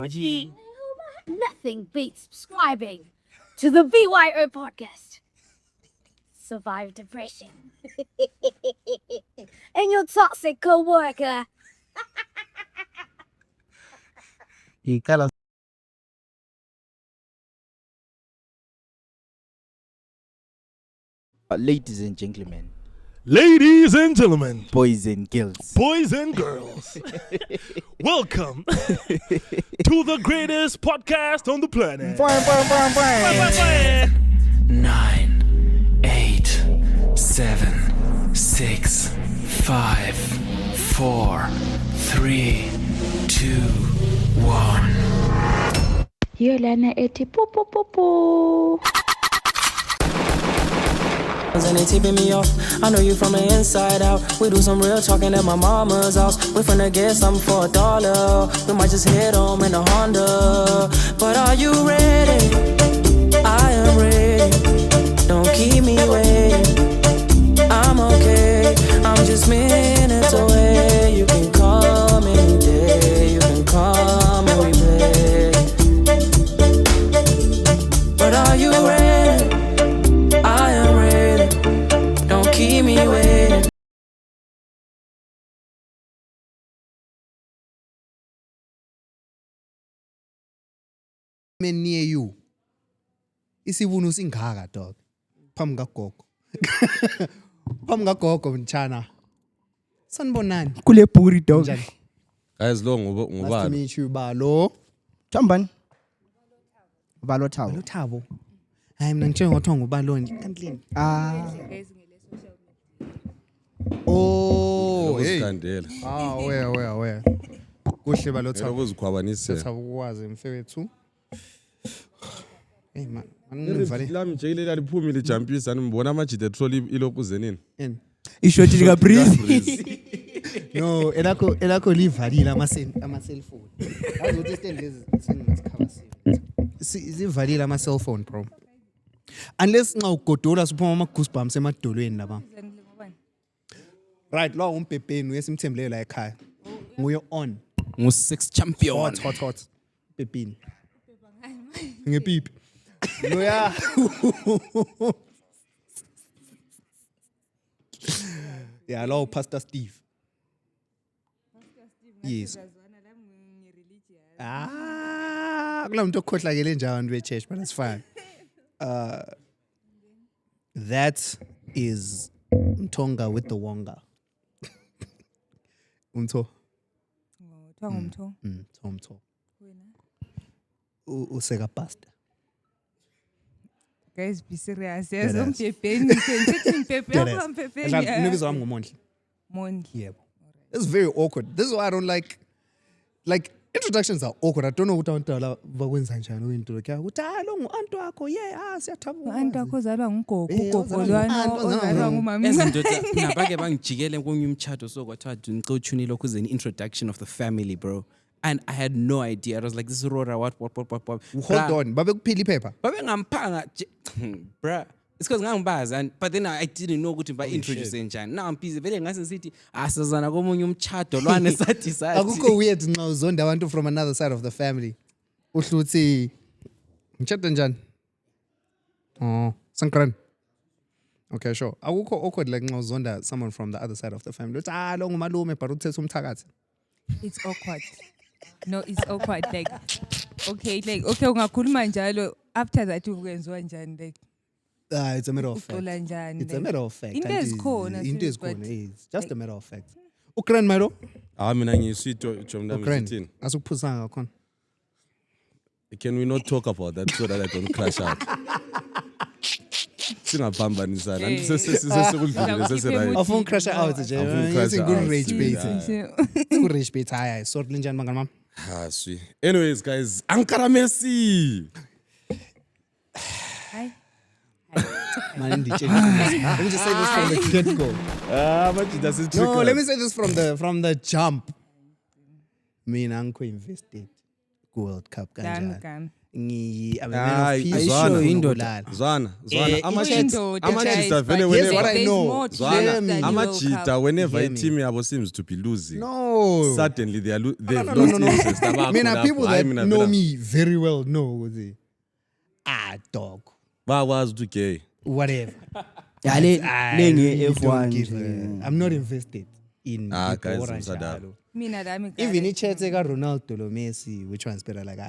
Nothing beats subscribing to the VYO podcast. Survive depression. And your toxic co-worker. Ladies and gentlemen, Ladies and gentlemen, boys and girls, boys and girls, welcome to the greatest podcast on the planet. 9, 8, 7, 6, 5, 4, 3, 2, 1. Yolana ethi po. And they tipping me off. I know you from the inside out. We do some real talking at my mama's house. We finna get something for $1. We might just head home in a Honda. But are you ready? I am ready. Don't keep me waiting. I'm okay. I'm just minutes away. You can call me any day. You can call me we play. But are you ready? I am ready. Don't keep me waiting. Near you. Isivuno singaka dog. Phambi kagogo. Phambi kagogo mtshana. Sanibonani. kule bhuri dog. Njani? Guys, long Nice to ngubani? meet you balo. Thambani. Balo Thabo. Luthabo. Hayi mina ngithe ngothiwa ngubaloni. Kantleni. Oh, hey. Uzikhandela. Where. Kuhle balo Yena Thabo. uzikhwabanise. Thabo ukwazi mfethu. Hey man, ngivale. Lami nje ile laliphumile jumpisa nimbona amajide trolley ilokhu zenini. Ishoti lika breeze. No, elakho livalile ama cellphone. Yazi ukuthi stand lezi singasikhaba sini. Zivalile ama cellphone bro. Unless nxa ugodola siphuma ama goosebumps emadolweni laba. Right, lo umpepeni uyesimthembele la ekhaya. Nguye on. Ngu-6 champion. Hot. Pepini. Ngepipi. No ya. Yeah, lo Pastor Steve. Yes. Kula muntu okhohlakele nje abantu be-church, but that's fine. That is Mtonga with the Wonga. Umtho. Umtho. Useka pastor. Guys, be serious. Yes, Nibizwa wami nguMondli. Yebo. It's very awkward. This is why I don't like introductions are awkward. I don't know ukuthi abantwana bakwenza njani uyinto kya. Uthi lo ngu-aunt wakho siyathabula. Aunt wakho ozalwa ngugogo, ugogo lwana ozalwa ngumama. Ezindoda nabake bangijikele konye umtshato so kwathiwa ngicotshuni lokhu is an introduction of the family, bro. And I had no idea. I was like, this is Rora, what. Hold on. Babekuphila iphepha. Babengampanga, bruh. It's because ngangibazi, but then I didn't know ukuthi ba-introduce njani. Now I'm busy. Vele ngase ngithi asazana komunye umtshato lwane sathi. Akukho weird nxa uzonda abantu from another side of the family. Uhluthi ngitshada njani? Oh, Sankran. Okay, sure. Akukho awkward like nxa uzonda someone from the other side of the family. Uthi lo ngumalume but uthethe umthakathi. It's awkward. No, it's awkward. Okay, ungakhuluma njalo after that ukwenziwa njani like. It's a matter of fact. It's a matter of fact. Into ezikhona. It's just a matter of fact. Ukran Maro? Mina ngiyisito jomdami Ukran. sithini. Asukuphuza ngakhona. Can we not talk about that so that I don't crash out? Singaphambanisa la sesekudlule seserayi. Afuna crash out nje. It's a good rage bait. Good rage bait. Hayi, sorry njani mangani mama? Sweet. Anyways, guys, Ankara Messi. Man, let me just say this from the get-go. No, let me say this from the jump. Mina ngikho invested ku World Cup kanjani. I'm a man Hayi, of peace. Zwana. Ngifuna Indoda. ukubulala. Zwana Eh, amajita vele Here's whenever what I know. Zwana, amajita whenever Hear me. team yabo seems to be losing, No. suddenly they've No, lost no. interest. Abakho Mina, lapho. people Hayi, that mina know vele me very well know ukuthi dog, bakwazi ukuthi gay. whatever. Ya le I lengi really don't F1 give nje. I'm not invested in Ah, guys, ibhora ngimsadala. njalo. Mina lami Even i-chat ka Ronaldo lo Messi, which one's better? Like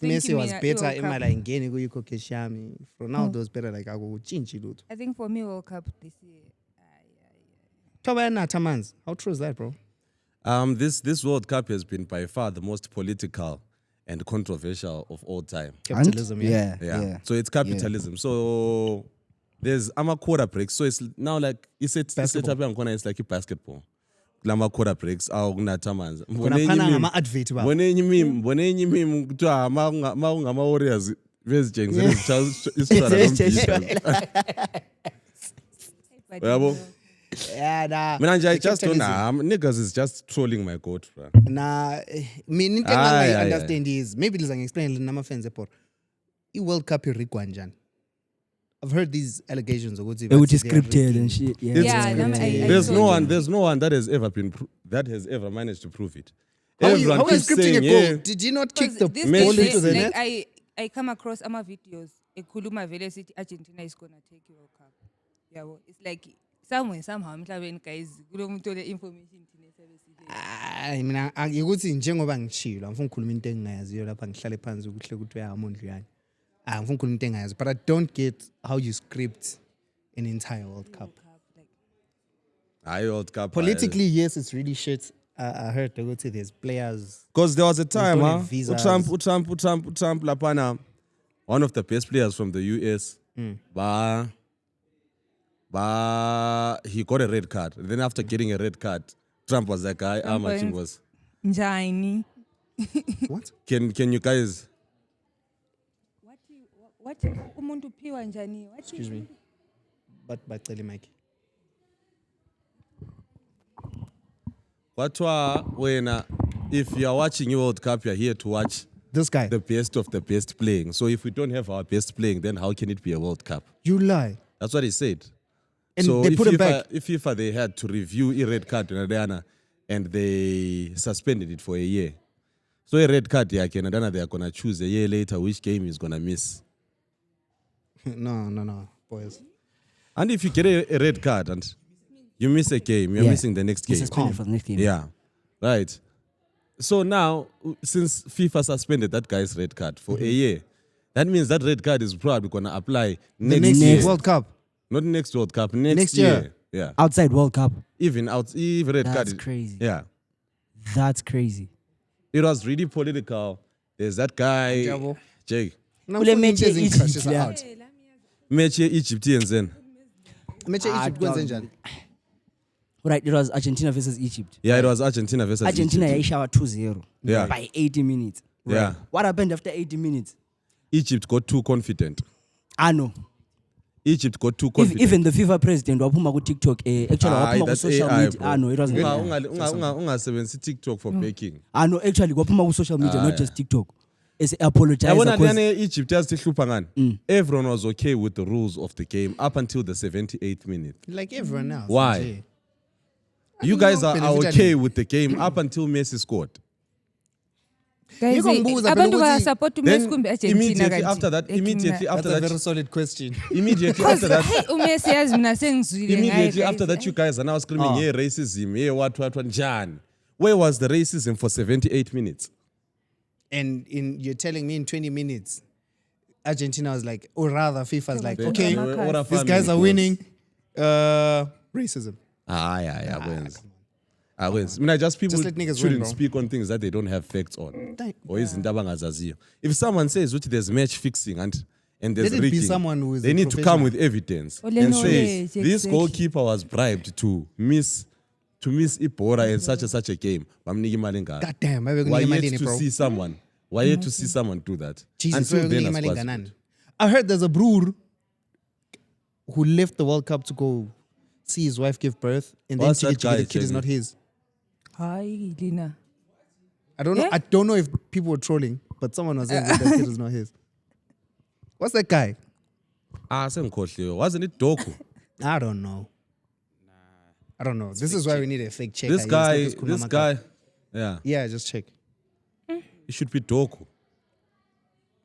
Messi was better imali ayingeni kuyikhokheshi yami. Ronaldo was better like akutshintshi lutho. I think for me World Cup this year. Thoba yanatha manzi. How true is that, bro? This World Cup has been by far the most political and controversial of all time. Capitalism, yeah. Yeah. So it's capitalism. So there's quarter breaks. So it's now like it's set up yakhona, it's like basketball. Lama quarter breaks awukunatha amanzi. Kunaphana ngama-advert babo. Mbone enye meme kuthiwa ma ungama Warriors bezitshengisela isitshwala nombhido. Yabo. Yeah, nah. Mina nje I The just don't capitalism. niggas is just trolling my goat, bro. Nah, mina into Aye, aye, understand is maybe liza ngi-explain nama fans ebhora. I-World Cup irigwa njani? I've heard these allegations ukuthi Ukuthi they are scripted rigging. and shit. Yeah. It's Yeah, scripted. There's no one that has ever been that has ever managed to prove it. How Everyone are you keeps scripting saying, a goal? yeah, Did you not kick the This ball day, into the like net? I come across ama videos ekhuluma vele sithi Argentina is gonna take World Cup. Yabo, it's like somewhere somehow emhlabeni guys kulo muntu ole information thina sebesile. Ay mina ngikuthi njengoba ngishilo angifuni ukukhuluma into engingayaziyo lapha ngihlale phansi ukuhle ukuthi uyamondlo yani. Angifuni ukukhuluma into engingayazi, but I don't get how you script an entire World Cup. World Cup. Politically, yes, it's really shit. I heard ukuthi there's players. Because there was a time, don't have visas. Trump, Lapana, one of the best players from the US, he got a red card. And then after getting a red card, Trump was like, my team was. Njani? What? Can you guys? What umuntu phiwa njani? Excuse me. But bacele Mike. If you are watching your World Cup, you're here to watch This guy. the best of the best playing. So if we don't have our best playing, then how can it be a World Cup? You lie. That's what he said. And so they if put him FIFA, back. If FIFA they had to review a red card in Adana and they suspended it for a year. So a red card, yeah, Canada they are gonna choose a year later which game is gonna miss. No, boys. And if you get a red card and you miss a game, you're Yeah. missing the next He's game. suspended for the next game. Yeah, right. So now, since FIFA suspended that guy's red card for a year, that means that red card is probably gonna apply The next next year. World Cup. Not next World Cup, next Next year. year. Yeah, Outside World Cup. even red card. That's is- crazy. Yeah, That's crazy. it was really political. There's that guy, Jabo. Jake. Kule match ye-Egypt, yeah. out. Match Egyptians then. Match Egypt kwenze njani? Right, it was Argentina versus Egypt. Yeah, it was Argentina versus Argentina Egypt. yayishawa 2-0 Yeah. by 80 minutes. Yeah. What happened after 80 minutes? Egypt got too confident. I know. Egypt got too confident. Even the FIFA president waphuma ku TikTok actually waphuma ku that's social AI, media. bro. No, it wasn't. Ungasebenzisi TikTok for baking. No, actually waphuma ku social media, not just TikTok. It's apologize Yabona because lana Egypt yazihlupha ngani? Everyone was okay with the rules of the game up until the 78th minute. Like everyone else. Why? nje. You guys are benefited okay in- with the game up until Messi scored. Guys, Yiko ngibuza phela abantu ukuthi- support Then uMessi kumbe Argentina immediately kanti? after that, That's a very solid question. immediately after that, Hey, uMessi yazi mina sengizwile ngaye, immediately guys. after that, you guys are now screaming, yeah, racism, yeah, what, njani. Where was the racism for 78 minutes? And you're telling me in 20 minutes, Argentina was like, or rather FIFA's like, Then- okay, What a these guys are winning. Racism. Yeah, wins. Wins. I mean, just people Just let niggas shouldn't win, bro. speak on things that they don't have facts on. Thank- Or izinto abangazaziyo. If someone says which there's match fixing and there's Let it be rigging, someone who is they a need to come professional. with evidence Ole and knowledge, say this exactly. goalkeeper was bribed to miss Ibora in such a game. Bamniki imali engaka. God damn, Why babe, yet kunemali to bro. see someone? Why yet to see someone do that? Jesus, Until then, babe, kunemali asikwazi enganani. ukuthi. I heard there's a brewer who left the World Cup to go see his wife give birth, and then What's that guy, the kid is Jamie? not his. Hayi, Lina. I don't know. Yeah? I don't know if people were trolling. But someone was saying that kid is not his. What's that guy? Sengikhohliwe. Wasn't it Doku? I don't know. I don't know. This is why we need a fake check. This guy, yeah, Yeah, just check. it should be Doku.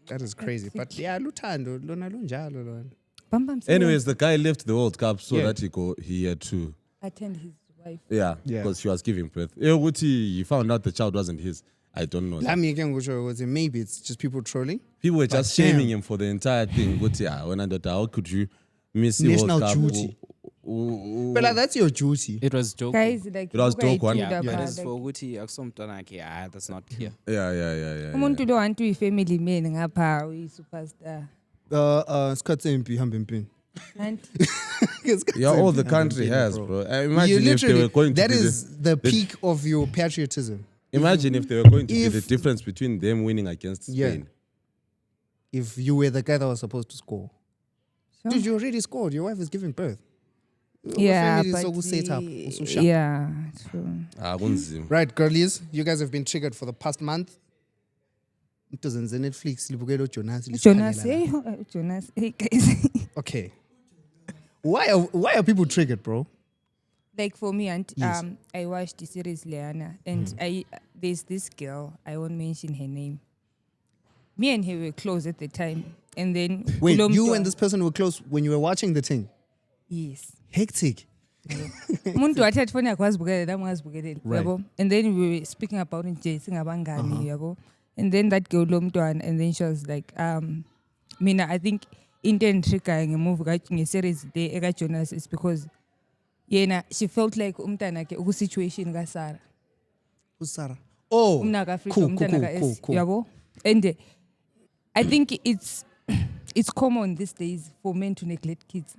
That is crazy. But yeah, Lutando, Lona Lunjalo. Lona. Bam Bam. Anyways, the guy left the World Cup so Yeah. that he had to, attend his wife. yeah, Yeah. because she was giving birth. He found out the child wasn't his. I don't know. Lami again, maybe it's just people trolling. People were just But shaming damn. him for the entire thing. How could you miss the World National Cup? duty. But like, that's your duty. It was joke. Guys, like It was look at Doku, it, Yeah, but like, as for ukuthi akusomntwana wakhe, that's not clear. Yeah. umuntu lo want family man ngapha uyi-superstar. Skhatse impi hamba empini. Yeah, all the country has, bro. Imagine You if they literally, were going to that be is the peak of your patriotism. imagine if they were going to be the if- difference between them winning against Yeah. Spain. If you were the guy that was supposed to score. Dude, you already scored. Your wife is giving birth. Your Yeah, family is but so good set up. So sharp. yeah, true. Kunzima. Right, girlies, you guys have been triggered for the past month. It doesn't Netflix. libukele uJonas, Jonas, lisikhangela hey, Jonas, hey guys. la. Okay. Why are people triggered, bro? Like for me, and Yes. I watched the series Leana, and there's this girl, I won't mention her name. Me and her were close at the time, and then Wait, kulo you mntwana- and this person were close when you were watching the thing. yes. Hectic. Umuntu wathi athi foni yakho wazibukelela nami ngazibukelela Right. yabo, and then we were speaking about nje singabangani yabo, and then that girl lo mntwana, and then she was like mina I think into entrigger ngemovie nge-series le eka Jonas is because yena she felt like umntana ke uku situation ka Sarah. Who's Sarah? Oh, Umna ka Africa, cool, umntana ka S, yabo, and I think it's common these days for men to neglect kids.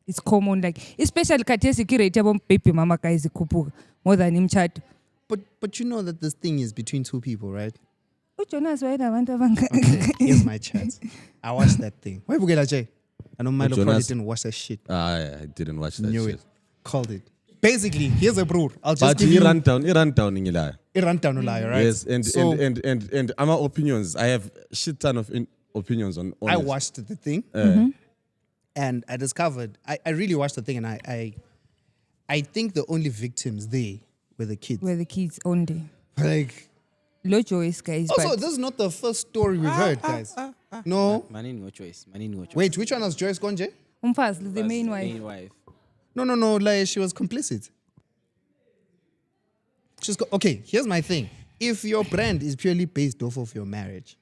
It's common, like especially khathesi ki rate yabo baby mama guys ikhuphuka more than imtshato. But you know that this thing is between two people, right? uJonas wayenabantu abangaka. Here's my chat. I watched that thing. Why Bugela Jay? I know Milo probably Jonas- didn't watch that shit. I didn't watch that Knew shit. it. Called it. Basically, here's a bro. I'll just But give he you ran down ngilaya. a rundown of lie, right? Yes, and, so and my opinions. I have shit ton of opinions on I it. watched the thing and I discovered I really watched the thing, and I think the only victims there were the kids. Where the kids only. Like Low choice, guys. also, but this is not the first story we've heard, guys. No. Manini no choice. Wait, which one was Joyce Gonje? umfazi, the main wife. Main wife. No, like she was complicit. Okay, here's my thing. If your brand is purely based off of your marriage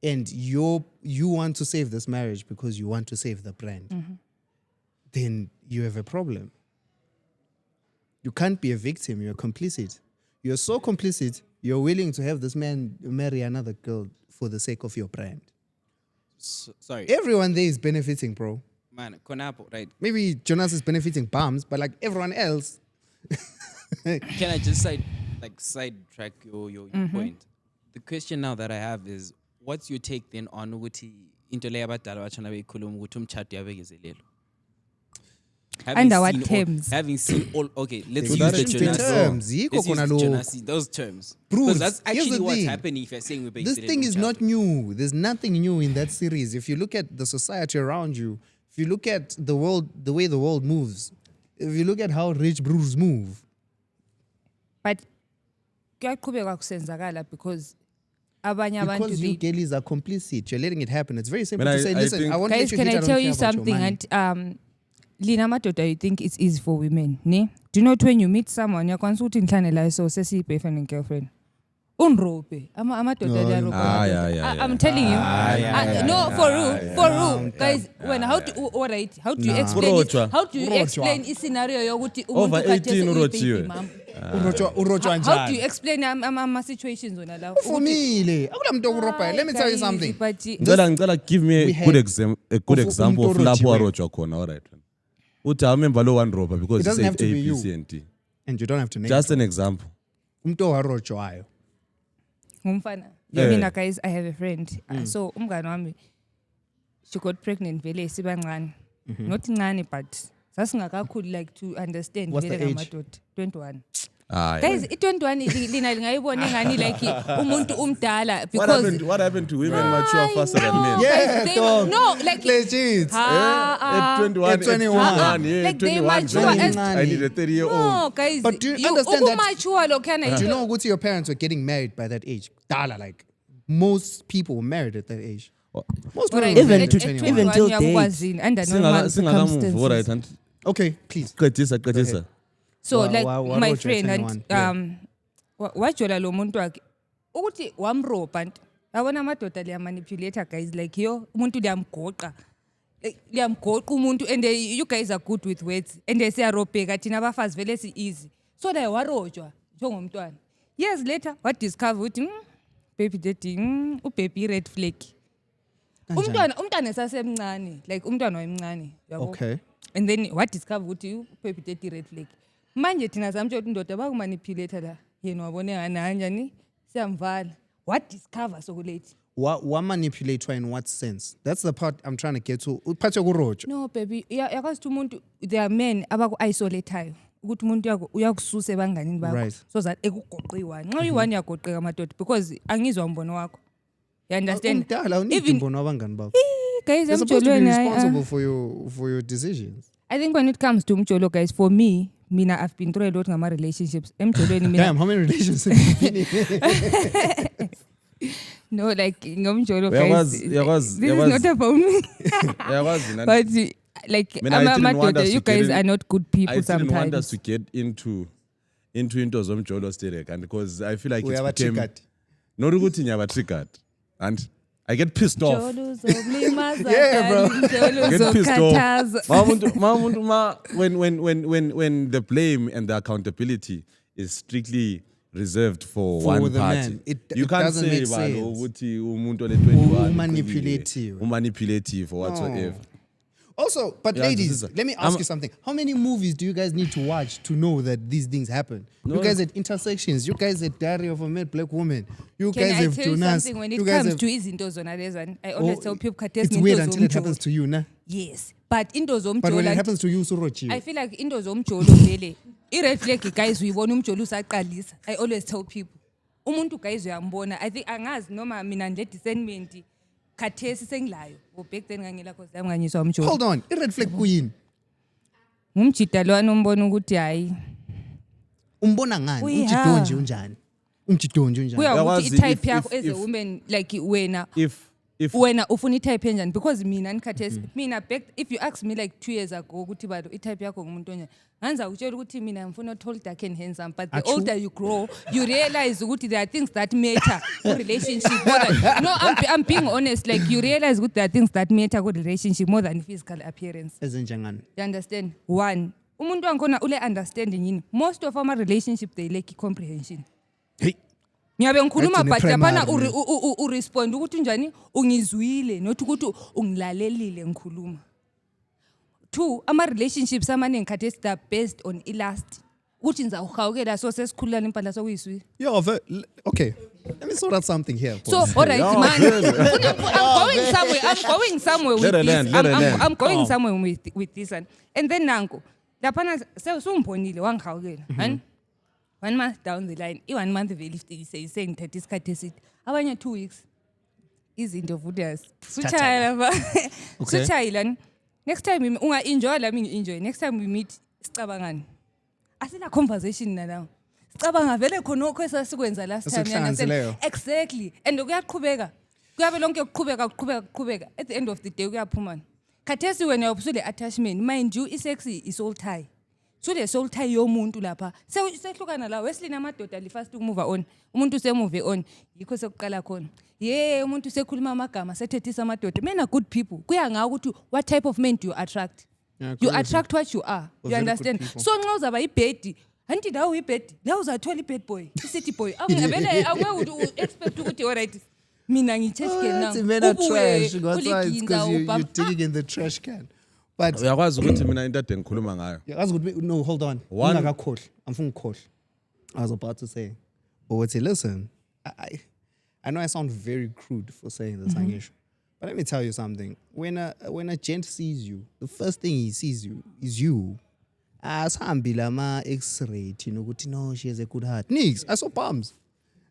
and you want to save this marriage because you want to save the brand, then you have a problem. You can't be a victim, you're complicit. You're so complicit, you're willing to have this man marry another girl for the sake of your brand. Sorry, Everyone there is benefiting, bro. man. Konapo, right? Maybe Jonas is benefiting bums, but like everyone else, Can I just sidetrack your point? The question now that I have is, what's your take then on ukuthi into le abadala bachana beyikhuluma ukuthi umtshato yabekezelelo? Under what terms? Having seen all, okay, let's They use the shouldn't be Jonas. terms. Yiko Let's use khona the lokho. Jonas, those terms. Bruce, Because that's here's actually the what's thing. happening if you're saying we're This thing is not new. There's nothing new in that series. If you look at the society around you, if you look at the world, the way the world moves, if you look at how rich brews move, But kuyaqhubeka kusenzakala because abanye abantu because you they- girlies are complicit, you're letting it happen. It's very simple Man, to I say, listen, think- I want guys, to can let you I hit, tell don't you care about your something? money. And Lina madoda, you think it's easy for women, ne? Do you know when you meet someone, yakwanisa ukuthi ngihlane la so sesiyi-boyfriend and girlfriend? Unrope. Amadoda No, ayarope. I'm telling you. No, for real. Guys, how do you explain it? Urotshwa. How do you Urotshwa. explain a scenario yokuthi Over umuntu khathesi 18 uyi-baby urotshiwe. mama? Urotshwa How do you njani? explain ama-situations wona lawo? Ufumile. Akula muntu okuropayo. Let me tell you something. Ngicela give me we a had good example of umuntu lapho orojiwe. warojwa khona. All right. Uthi I remember lo one robber because It he doesn't have said to A, be B, you. C, and D. And you don't have to name Just an example. Umntu owarojwayo. Ngumfana. Eh. Mina guys, I have a friend. So umngane wami, she got pregnant vele sibancane. Not ncane but sasingakakhuli like to understand What's vele the age? ngamadoda. 21. Ah, Guys, i-21 lina lingayibona engani like umuntu umdala what because happened? What happened to women mature faster than men? Yeah, They- dog. no, like Legit. At 21, At 21. yeah, Like they 21. mature Johnny, as- I need a 30-year-old. no, guys. But do you understand that- Ukumature lokhana Do you know what your parents were getting married by that age? Dala, like most people were married at that age. Most Alright, people were Even married to- at 21. even till uyakwazini under normal Singakamuvura circumstances. it. Okay, please. Qedisa. So Wa- like wa- wa- my Roger friend and 21, yeah. wajola lo muntu wakhe ukuthi wamropa nto yabona amadoda liyamanipulata guys like yo umuntu liyamgoqa umuntu and you guys are good with words and siyarobheka thina abafazi vele si-easy so like warojwa njengomntwana years later wadiscover ukuthi baby daddy ubaby red flag umntwana esasemncane like umntwana wayemncane yabo. Okay. And then wadiscover ukuthi ubaby daddy red flag manje thina samtsho ukuthi indoda bakumanipulate la yena wabone ngani siyamvala wadiscover sokulethi Wa manipulate in what sense? That's the part I'm trying to get to. Uphathe kurojo. no baby yakwazi ukuthi umuntu there are men abaku-isolatayo ukuthi umuntu uyakususa ebanganini bakho Right. so that ekugoqiwa nxa uyi-one uyagoqeka amadoda because angizwa umbono wakho you understand Umdala unidi Even- mbono abangani bakho. guys You're supposed to be emjolweni hayi, responsible for your decisions. I think when it comes to umjolo guys for me mina I've been through a lot ngama-relationships emjolweni mina Damn, how many relationships have you been in? no like ngomjolo Uyakwazi- guys uyakwazi- this is uyakwazi. not about me Uyakwazi nani? but like Mina, I didn't want amadoda us you to get guys in- are not good people I didn't want us sometimes to get into into zomjolo sterek and because I feel like it's Uyaba became triggered. not ukuthi nyaba triggered and I get pissed off. Jolo zokulimaza Yeah, bro. kani, jolo Get pissed zokukhathaza. off. When the blame and the accountability is strictly reserved for one the party, man. It you can't doesn't say make balo sense. ukuthi umuntu ole 21 Umanipulative. umanipulative or whatsoever. Also, but Yeah, ladies, this is- let me ask I'm- you something. How many movies do you guys need to watch to know that these things happen? You guys at Intersections. You guys at Diary of a Mad Black Woman. You Can guys I have tell you Jonas. something when it You guys comes have, to izinto zona lezani I always tell people khathesi it's weird ngento until it zomjolo. happens to you, nah? Yes but into But when it zomjolo happens to you, Surochi. I feel like into zomjolo vele i-red flag guys uyibona umjolo usaqalisa I always tell people umuntu guys uyambona I think angazi noma mina nje discernment khathesi sengilayo or back then ngangela cause yami nganyiswa umjolo Hold on. Red flag queen. ngumjida lwana umbona ukuthi hayi Umbona ngani? Uyi, Umjido ha. nje unjani? Umjido nje unjani? kuya ukuthi Yawazi i-type if- yakho if- as a if- woman like wena If wena ufuna i-type enjani because mina nikhathesi mina back if you ask me like 2 years ago ukuthi balo i-type yakho ngumuntu onjani nganza ukutshela ukuthi mina ngifuna tall dark and handsome but the Achoo. older you grow you realize ukuthi there are things that matter ku-relationship more than, no I'm being honest like you realize ukuthi there are things that matter ku-relationship more than physical appearance Ezenjangani. you understand one umuntu wangikhona ule understanding yini most of our relationship they lack comprehension Hey. ngiyabe ngikhuluma That's in the but yaphana primary, urespond ukuthi njani ungizwile not ukuthi ungilalelile ngikhuluma 2 ama-relationships amaningi khathesi they're based on ilast ukuthi nizawuhawukela so sesikhululana impahla sokuyiswile Yo, okay. Let me sort out something here. so boss. all right man I'm going somewhere with Let her this land, let her land. I'm going somewhere with this one and then nanko laphana sungibonile wangihawukela hani 1 month down the line i-1 month vele sengithatha isikhathi eside abanye 2 weeks izinto futhi sutshaya lapha sutshaya lani next time unga-enjoy lami ngi-enjoy next time we meet sicabangani asila conversation nalawo sicabanga vele khonokho esasikwenza last time Esikuhlanganisileyo. exactly and kuyaqhubeka kuyabe lonke kuqhubeka at the end of the day kuyaphumana khathesi wena usule attachment mind you i-sex i-soul tie sule soul tie yomuntu lapha sehlukana la weslina amadoda li-fast ukumove on umuntu semove on yikho sekuqala khona umuntu sekhuluma amagama sethethisa amadoda men are good people kuya ngawo ukuthi what type of men do you attract Yeah, you correct. attract what you are you very good understand people. so nxa uzaba ibhedi anti la uyibhedi la uzathola ibed boy i-city boy vele awuke u-expect ukuthi alright mina ngi-church Oh, girl that's now. men are Ubuye, trash. That's why it's uliginza, because you're ubham- digging in the trash can. But uyakwazi ukuthi mina into ade ngikhuluma ngayo. that's good. No, hold on. One- Ungakakhohlwa. I'm from Kohl. I was about to say, listen, I know I sound very crude for saying this, Angisho, but let me tell you something. When a gent sees you, the first thing he sees you is you. asihambi lama x-ray thina ukuthi no she has a good heart. Nix, I saw palms.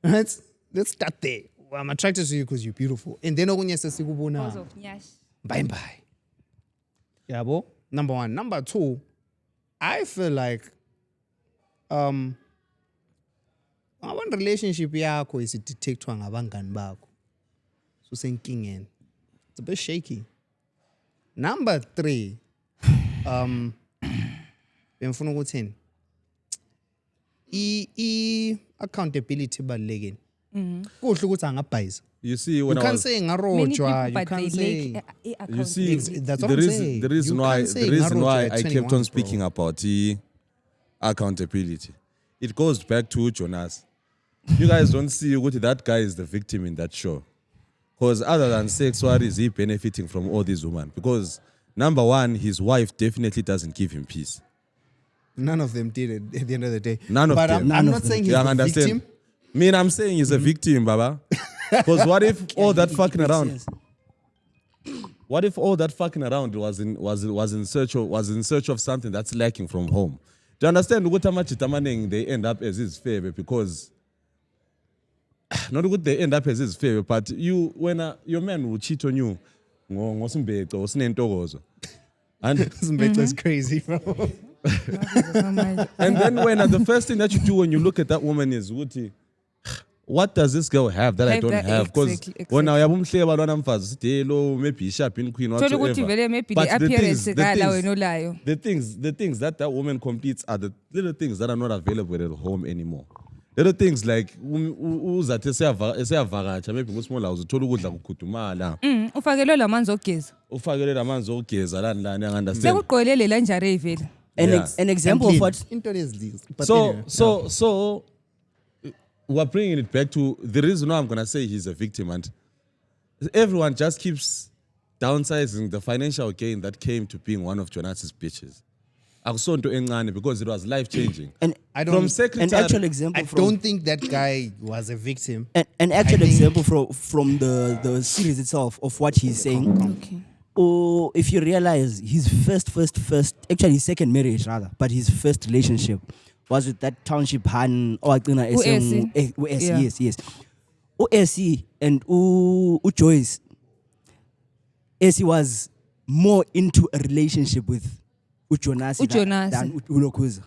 Right? Let's start there. I'm attracted to you because you're beautiful. And then okunye sesikubona. Because of Nyash. Bye bye. Yabo, number 1. Number 2, I feel like one relationship yakho is detectwa ngabangani bakho. So senkingeni. It's a bit shaky. Number 3, bengifuna ukuthini? Accountability balekeni. Kuhle ukuthi angabhayiza. You see, You when I can't was, say Many ngarojwa, people, you but they can't say lack you see, That's what the I'm reason, saying. the reason You why, can't say the reason Naruto why at I kept 21, on speaking bro. about the accountability, it goes back to Jonas. You guys don't see that guy is the victim in that show. Because other than sex, what is he benefiting from all these women? Because number 1, his wife definitely doesn't give him peace. None of them did it at the end of the day. None of but them. I'm None not of them saying You he's the understand? victim. I'm saying he's a victim, Baba. Because what if all that fucking around? What if all that fucking around was in search of something that's lacking from home? Do you understand what they end up as his favor? Because not what they end up as his favor, but when your man will cheat on you, and Zimbeto is crazy, bro. and then when the first thing that you do when you look at that woman is what does this girl have that I Have don't that, have? Because exactly. when I am maybe sharp queen Thola ukuthi whatsoever. vele maybe But the the appearance things- kala wena olayo. The things that woman completes are the little things that are not available at home anymore. Little things like uzathi eseyavakatsha maybe ngusmall house uthola ukudla kukhudumala Ufakelwe lamanzi ogeza. ufakele lamanzi ogeza lani lani understand. Sekugqwele lela njare vele. Yeah. An example of what Into is this. But So anyway, so we're bringing it back to the reason why I'm gonna say he's a victim, and everyone just keeps downsizing the financial gain that came to being one of Jonas's bitches. Akusonto encane because it was life changing. an, I From don't. an secretary, actual example I from don't think that guy was a victim. an actual think- example from the series itself of what he's saying. Okay. Or if you realize his actually his second marriage rather, but his first relationship was with that township han U-Essie. Yeah. yes. U-Essie and Joyce. Essie was more into a relationship with Jonas uJonas. than Ulokuza.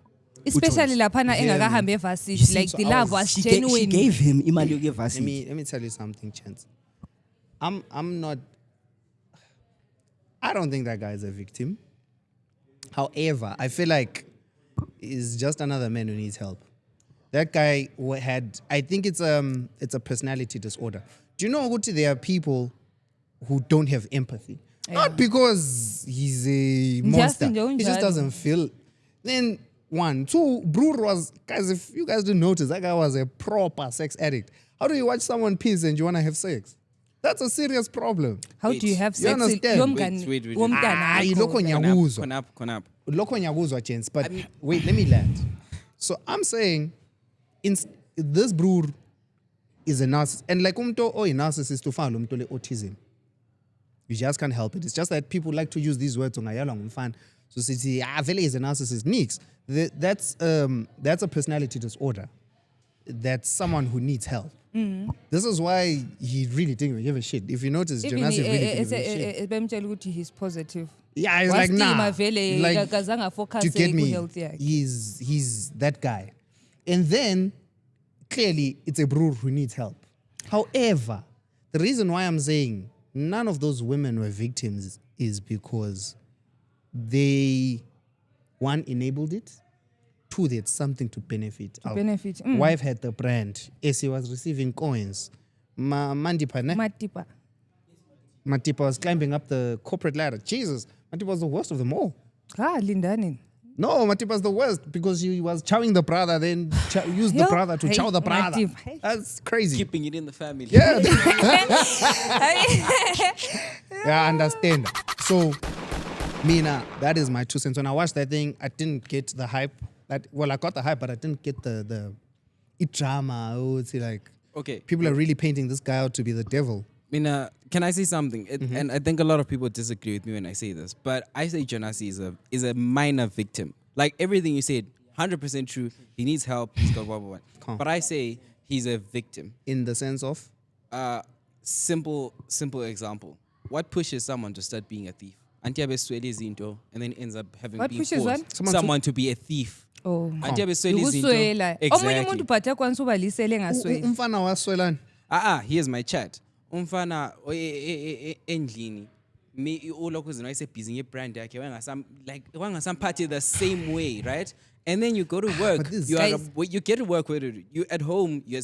Especially laphana engakahambi evasithi like the love was She genuine. gave him imali yokevasi. Let me tell you something, Chance. I'm not. I don't think that guy is a victim. However, I feel like he's just another man who needs help. That guy had. I think it's a personality disorder. Do you know, Guti, there are people who don't have empathy. Not because he's a monster. nje He just unjalo. doesn't feel. Then 1, 2, Brewer was, guys, if you guys didn't notice, that guy was a proper sex addict. How do you watch someone piss and you want to have sex? That's a serious problem. How do you have You sex? understand? Yomngani Wait. womntana wakho? Lokho ngiyakuzwa. Khonapho. Lokho ngiyakuzwa, gents, but wait, let me land. So I'm saying, this Brewer is a narcissist. And like umto oy narcissist to find umto le autism. You just can't help it. It's just that people like to use these words on fan. So say vele is a narcissist. Nix. That's a personality disorder. That's someone who needs help. This is why he really didn't give a shit. If you notice, Even Jonas really didn't give a shit. bemtshela ukuthi he's positive. Yeah, it's like nah. Wastima vele Like, akazange focus do you get me? ku-health yakhe. He's that guy. And then clearly it's a brewer who needs help. However, the reason why I'm saying none of those women were victims is because they, 1, enabled it, 2, they had something to benefit. out. benefit, Wife had the brand. Essie was receiving coins. Mandipa, ne? Matipa. Matipa was climbing up the corporate ladder. Jesus, Matipa was the worst of them all. Lindani. No, Matipa's the worst because he was chowing the brother, then used the Yo, brother to hey, chow the brother. Matipa, hey. That's crazy. Keeping it in the family. Yeah. Yeah, I understand. So, Mina, that is my 2 cents. When I watched that thing, I didn't get the hype. I got the hype, but I didn't get the drama. I would say like Okay. people are really painting this guy out to be the devil. Mina, can I say something? And I think a lot of people disagree with me when I say this, but I say Jonasi is a minor victim Like everything you said, 100% true. He needs help. He's got blah, blah, blah. Calm. But I say he's a victim. In the sense of? Simple example. What pushes someone to start being a thief? And then ends up having What been pushes forced what? someone to be a thief. Oh. Exactly. Omunye umuntu but akwanisa ubalisele ngasweli. Umfana waswelani? Here's my chat. Umfana endlini. Me ulokhu zina ayisebhizi ngebrand yakhe wangasamphathi the same way, right? And then you go to work. But this- You get to work with it. You at home. You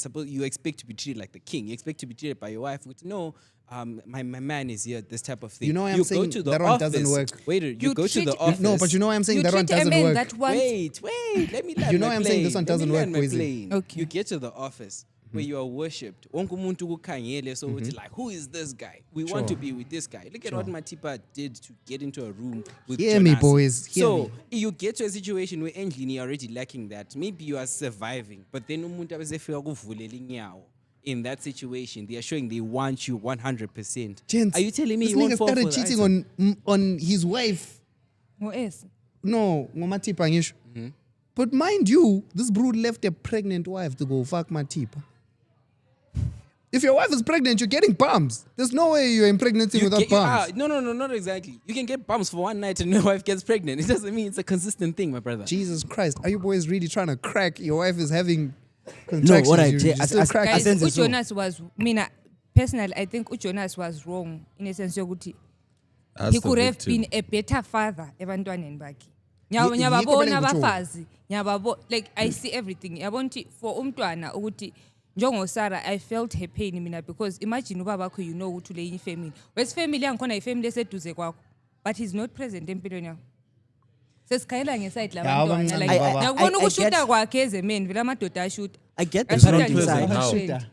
expect to be treated like the king. You expect to be treated by your wife with no. My man is here. This type of thing. You know why I'm go saying to the that one office. doesn't work? Wait, you go to treat- the office. No, but you know why I'm saying You that one treat a doesn't man work? that wants. Wait, let me land You know my I'm saying this plane. one doesn't Let me work, land my Kwezi. plane. Okay. You get to the office where you are worshipped. Wonke umuntu kukhangele, so it's like, who is this guy? We want to be with this guy. Look at what Matipa did to get into a room with Hear me, Jonas. boys. Hear So me. you get to a situation where endlini are already lacking that. Maybe you are surviving, but then umuntu abesefika kuvulela inyawo. In that situation, they are showing they want you 100%. Gents, Are you telling me this you won't nigga fall started for the cheating item? on his wife? Ngo-S. No, ngoMatipa ngisho. But mind you, this brood left a pregnant wife to go fuck Matipa. If your wife is pregnant, you're getting bumps. There's no way you're impregnating without bumps. No, not exactly. You can get bumps for one night and your wife gets pregnant. It doesn't mean it's a consistent thing, my brother. Jesus Christ, are you boys really trying to crack? Your wife is having No, contractions. what I you say, still as- cracking. as- Guys, sense so. uJonas was, personally, I think uJonas was wrong in a sense yokuthi That's he the could have victim. been a better father ebantwaneni bakhe. Yikho Nyababona mina ngikutsho. abafazi, nyababo, like I see everything. Yabona ukuthi for umntwana ukuthi njengo Sarah, I felt her pain mina because imagine ubaba bakho you know ukuthi le family. Wes family yangikhona ifamily eseduze kwakho, but he's not present empilweni yakho. Sesikhayela ngeside Ya, labantwana abancane like baba. ngiyakubona I ukushuta get- kwakhe as a man, vele amadoda ashuta. I get the Ashuta parenting nje present side. how? friend.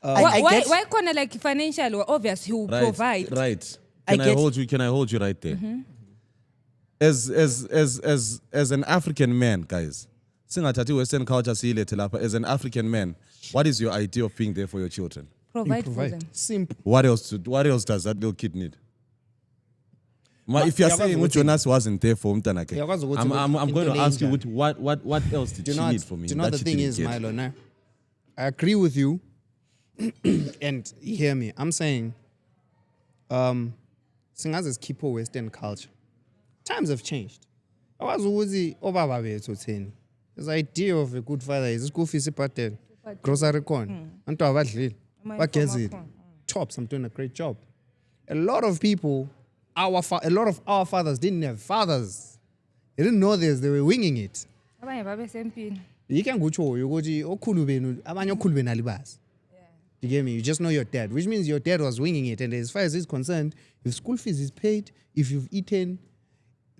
I Why get- corner like financial or obvious he will provide. Right. I Can I get- hold you? Can I hold you right there? As an African man, guys, singathathi Western culture siyilethe lapha. As an African man, what is your idea of being there for your children? Provide for them. Provide. Simple. What else does that little kid need? If you're Yakwazi saying ukuthi- Jonas wasn't there for umntanake, Yakwazi ukuthi I'm going to into ask you danger. what else did Do you she know need what, from him? do you know that the she thing didn't is, get? Milo, now? I agree with you. And hear me. I'm saying, singaze sikhiphe Western culture. Times have changed. Awazi ukuthi obaba bethu thina. This idea of a good father is school fees ibhadele, grocery khona, antu abadlile, bagezile. Tops, I'm doing a great job. A lot of people, a lot of our fathers didn't have fathers. They didn't know this. They were winging it. Abanye babesempini. Yike ngutshoyo ukuthi okhulu benu abanye okhulu benu alibazi. You get me? You just know your dad, which means your dad was winging it. And as far as he's concerned, if school fees is paid, if you've eaten,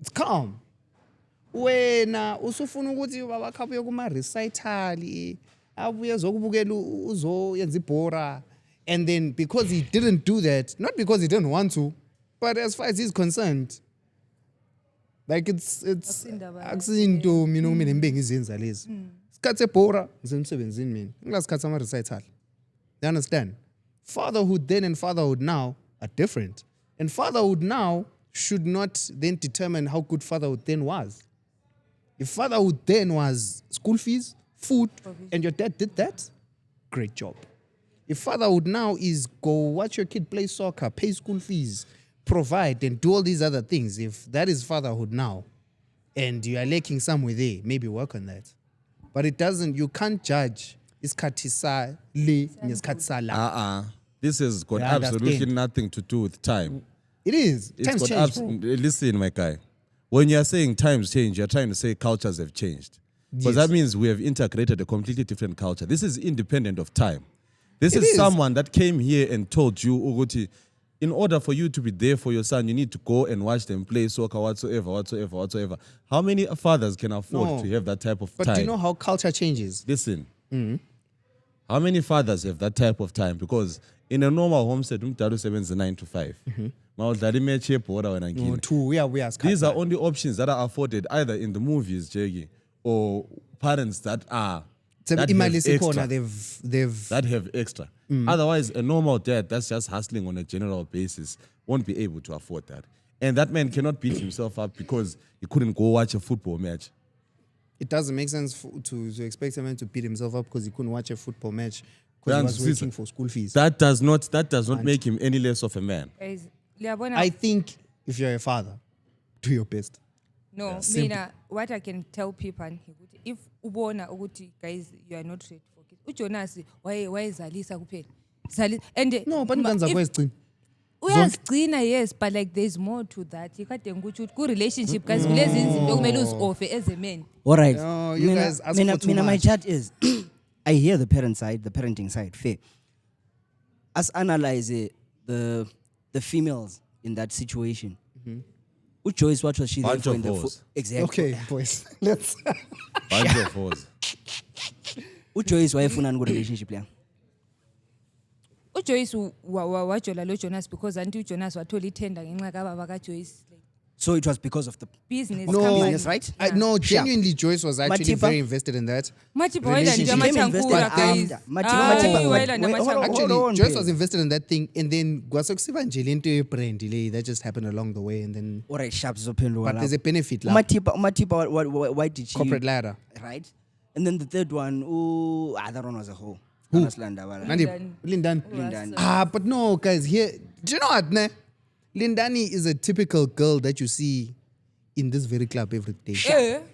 it's calm. Wena usufuna ukuthi baba khaphe kuma recital abuye zokubukela uzoyenza ibhora, and then because he didn't do that, not because he didn't want to, but as far as he's concerned, like it's akusinto mina kumele ngibe ngizenza lezi. Isikhathi ebhora ngisemsebenzini mina. Ngilasikhathi ama recital. You understand? Fatherhood then and fatherhood now are different. And fatherhood now should not then determine how good fatherhood then was. If fatherhood then was school fees, food, and your dad did that, great job. If fatherhood now is go watch your kid play soccer, pay school fees, provide, and do all these other things, if that is fatherhood now, and you are lacking somewhere there, maybe work on that. But it doesn't, you can't judge isikhathi sa le nesikhathi sa la. This has got You absolutely understand? nothing to do with time. It is. It's Times got change, bro. listen, my guy. When you're saying times change, you're trying to say cultures have changed. Because Yes. that means we have integrated a completely different culture. This is independent of time. This It is is. someone that came here and told you, Uguti, in order for you to be there for your son, you need to go and watch them play soccer, whatsoever. How many fathers can afford No. to have that type of But time? do you know how culture changes? Listen. How many fathers have that type of time? Because in a normal homestead, umdala usebenza 9 to 5. Mawudlala imatch yebhola wena No, ngini. two, we are These are only options that are afforded either in the movies, Jegi, or parents that are that have imali extra. sikhona, they've That have extra. Otherwise, a normal dad that's just hustling on a general basis won't be able to afford that. And that man cannot beat himself up because he couldn't go watch a football match. it doesn't make sense to expect a man to beat himself up because he couldn't watch a football match because he was waiting for school fees. That does not make him any less of a man. Guys, liyabona- I think if you're a father, do your best. No, simple. mina, what I can tell people, if ubona ukuthi guys, you are not ready for kids. uJonas wayezalisa kuphela. And No, but ngani zakwezigcina. uyazigcina, yes, but like there's more to that. Ikade ngikuthi ukuthi ku-relationship guys kulezi izinto okumele uzi-offe as a man. All right. No, you guys ask for too my much. chat is I hear the parent side, the parenting side, fair. Us analyze the females in that situation. Joyce, what was she there Bunch for of in the hoes. exactly. Okay, boys. Let's. Bunch of hoes. Joyce wayefuna ngo relationship leya. uJoyce wajola lo Jonas because anti uJonas wathola ithenda ngenxa kababa kaJoyce. Like, So it was because of the business No, company. business, right? No, Sharp. genuinely, Joyce was actually Matiba? very invested in that. Matiba wayela nje She came invested amachankura guys. after. Matiba, Wayela wait, hold on. Actually, Joyce Phil. was invested in that thing, and then kwasokusiba nje lento ye-brand delay that just happened along the way, and then. All right, sharp zophenduka But there's a lapho. benefit. Matiba, why did she Corporate ladder. right? And then the third one, that one was a hoe. Who? Lindani. Lindani. Lindani. But no, guys, here, do you know what, ne? Lindani is a typical girl that you see in this very club every day.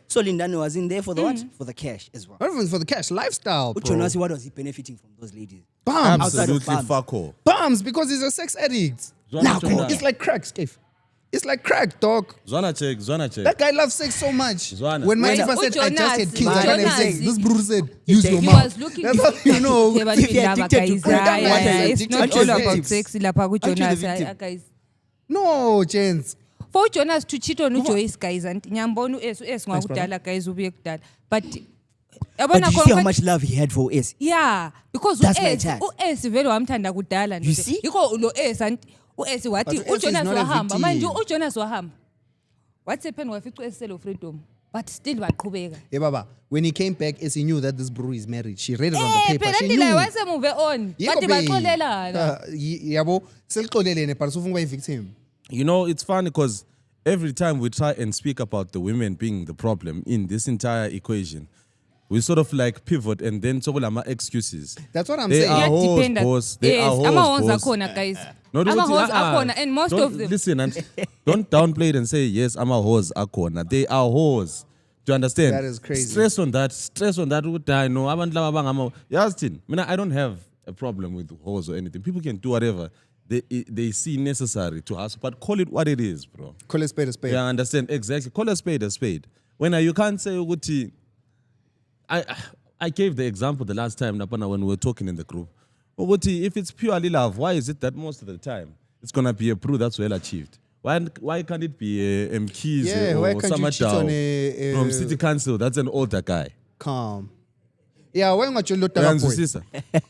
So Lindani was in there for the what? For the cash as well. Not even for the cash, lifestyle, bro. Jonas, what was he benefiting from those ladies? Bums. Outside of Absolutely bums. fuck all. Bums, because he's a sex addict. It's like crack, Steve. It's like crack, dog. Zwana check. That guy loves sex so much. Zwana. When Wait, Matiba said, I just had kids, Jonas, I had sex, Jonas, this bro said, use your He mouth. was looking That's how you know. If you're addicted to crack, what is It's it? not Aren't you all the about victims? sex lapha Aren't you the kuJonas. victim? Guys. No, gents. For Jonas to cheat on uJoyce guys and nyambona uS ngakudala guys ubuye kudala. But But you see how much love he had for us. Yeah, because That's my uS chat. vele wamthanda kudala nje. You see? Yiko lo S and uS wathi But uS is uJonas not a wahamba victim. manje uJonas wahamba. What's happened wafica uSelo freedom but still baqhubeka. Yeah, Baba. When he came back, as he knew that this bro is married, she read it on the paper. Phela She ndila knew. wase move on. Yebo, Bathi babe. baxolelana. Yabo, selixolelene but ufuna ukuba victim. You know, it's funny because every time we try and speak about the women being the problem in this entire equation, we sort of like pivot and then sokulama excuses. That's what I'm They saying. are hoes, Dependent. boss. They are Yes, hoes, ama-hoes boss. akhona guys. Not ukuthi, Ama-hoes akhona and most don't- of them. Listen, and don't downplay it and say, yes, I'm a horse, akona. They are hoes. Do you understand? That is crazy. Stress on that. ukuthi, I know, abantu laba bangama. Yastin, I don't have a problem with hoes or anything. People can do whatever they see necessary to hustle, but call it what it is, bro. Call a spade a spade. Yeah, I understand. Exactly. Call a spade a spade. When you can't say, ukuthi, I gave the example the last time, Napana, when we were talking in the group. Ukuthi, if it's purely love, why is it that most of the time it's going to be a brew that's well achieved? Why can't it be Mkhize Yeah, why or can't you cheat on Samadao from City Council? That's an older guy. Calm. Yeah, why not you look at boy? Uyangizwisisa?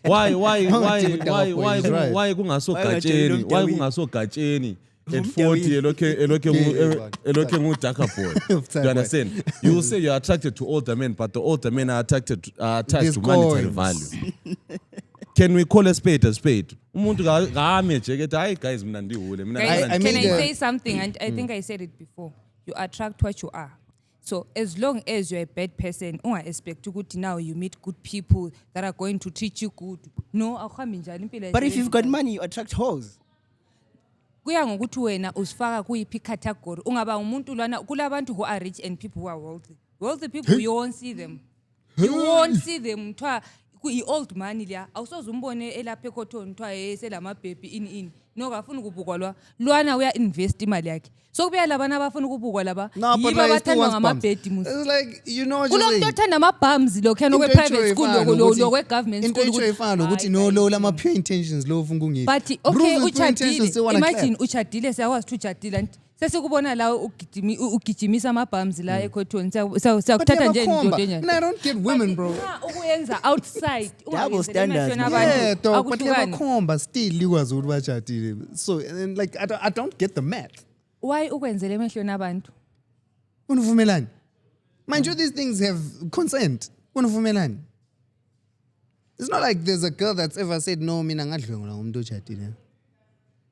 Why He's right. kungasogatsheni why kungasogatsheni at 40 elokhe ngudaka boy? Do you understand? You will say you're attracted to older men, but the older men are attached These to monetary coins. value. Can we call a spade a spade? Umuntu kame nje kethi hayi guys mina ndihule mina Guys, ngicela I can made I a- say something? And I think I said it before. You attract what you are. So as long as you're a bad person, expect ukuthi now you meet good people that are going to treat you good. No, akuhambi njalo impilo. But if you've got money, you attract hoes. kuya ngokuthi wena usifaka kuyiphi category. Ungaba umuntu lwana kulabantu who are rich and people who are wealthy. Wealthy people you won't see them. You won't see them. Mthwa i-old money liya awusoze umbone elapha ekhotoni kuthiwa eselamabhebhi ini no kafuna ukubukwa lwana uya-invest imali yakhe so kubuya labana abafuna ukubukwa laba No, but yibo like, he still abathandwa wants bums. ngamabhedi musi It's like, you know what kulo you're muntu saying? othanda amabhams lo khena okwe-private school lokwe-government into school etsho ifana nokuthi no lo lama pure intentions lo ufuna ukungiphi. but Bros okay with pure intentions uchadile still wanna imagine clap. uchadile siyakwazi ukuthi uchadile and sesikubona la ugijimisa amabhams la ekhotoni siyakuthatha But nje yabakhomba. indoda And I don't get women, bro. ukuyenza outside Double standards, man. Yeah, dog, but akuhlukani. yabakhomba still likwazi ukuthi bajadile. So, and like, I don't get the math. why ukwenzela emehlweni abantu Unuvumelani? Mind you, these things have consent. Unuvumelani? It's not like there's a girl that's ever said, no, mina ngadlwengula ngumuntu ojadile.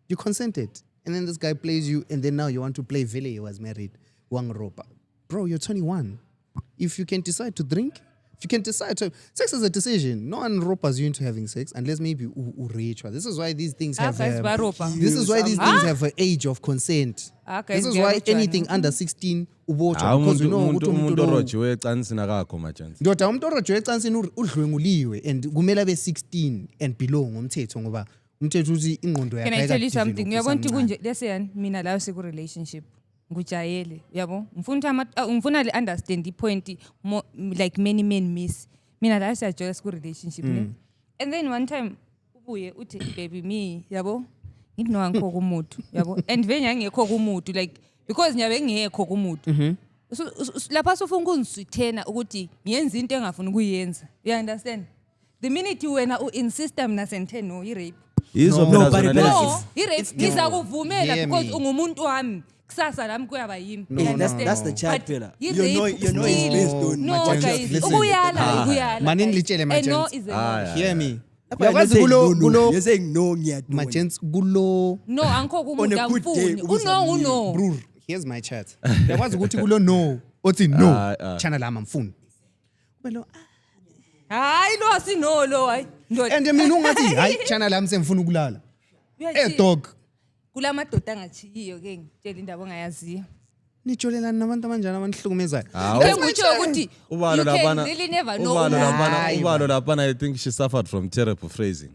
You consented. And then this guy plays you, and then now you want to play Vele was married. Wangropa. Bro, you're 21. if you can decide to drink, if you can decide to, sex is a decision. No one ropers you into having sex unless maybe rich. This is why these things have. guys, baropa. This is why these things have an age of consent. Okay, This is why anything under 16 ubotshwa because you know ukuthi umuntu umuntu lo. orojiwe ecansini akakho machance. Ndoda umuntu orojiwe ecansini udlwenguliwe and kumele abe 16 and below ngomthetho ngoba umthetho uthi ingqondo yakhe Can I tell you something? ayikadevelop Uyabona ukuthi isamncane. kunje lesiyani mina la siku-relationship ngujayele yabo ngifuna le understand i-point like many men miss mina la siyajola siku-relationship ne and then one time ubuye uthi baby me yabo ngithi no angikho kumuntu yabo and vele ngingekho kumuntu like because ngiyabe ngingekho kumuntu lapha sofuna ukungisuthena ukuthi ngiyenza into engafuni ukuyenza you understand the minute wena u-insista mina senthe no i-rape Yizo No, phela but zona it lezi. no i-rape ngizakuvumela Hear because me. ungumuntu wami kusasa lami kuyaba yimi No, You no, understand? that's the child But pillar. i-rape Your no is still- based on no Machance. guys Listen. ukuyala ukuyala Manini guys. litshele A no Machance. is a Ah, no yeah. Hear me. That's why I'm not Uyakwazi saying kulo no, no. kulo You're saying no ngiyadona. Machance kulo no angikho On kumuntu a good day, angifuni ubuza uno mini. uno brr. Here's my chat. Uyakwazi ukuthi kulo no othi no Ah. channel lami amfuni. Kube lo hayi lo asino lo hayi ndoda and mina ungathi hayi channel lami semfuna ukulala. Uyachiya. Dog. kulamadoda angachiyiyo ke ngitshela indaba ongayaziyo Nijolelani nabantu abanjani abanihlukumezayo. ke ngitsho ukuthi Ubalo you can labana. really never know Ubalo umuntu. labana. Ubalo labana. I think she suffered from terrible phrasing.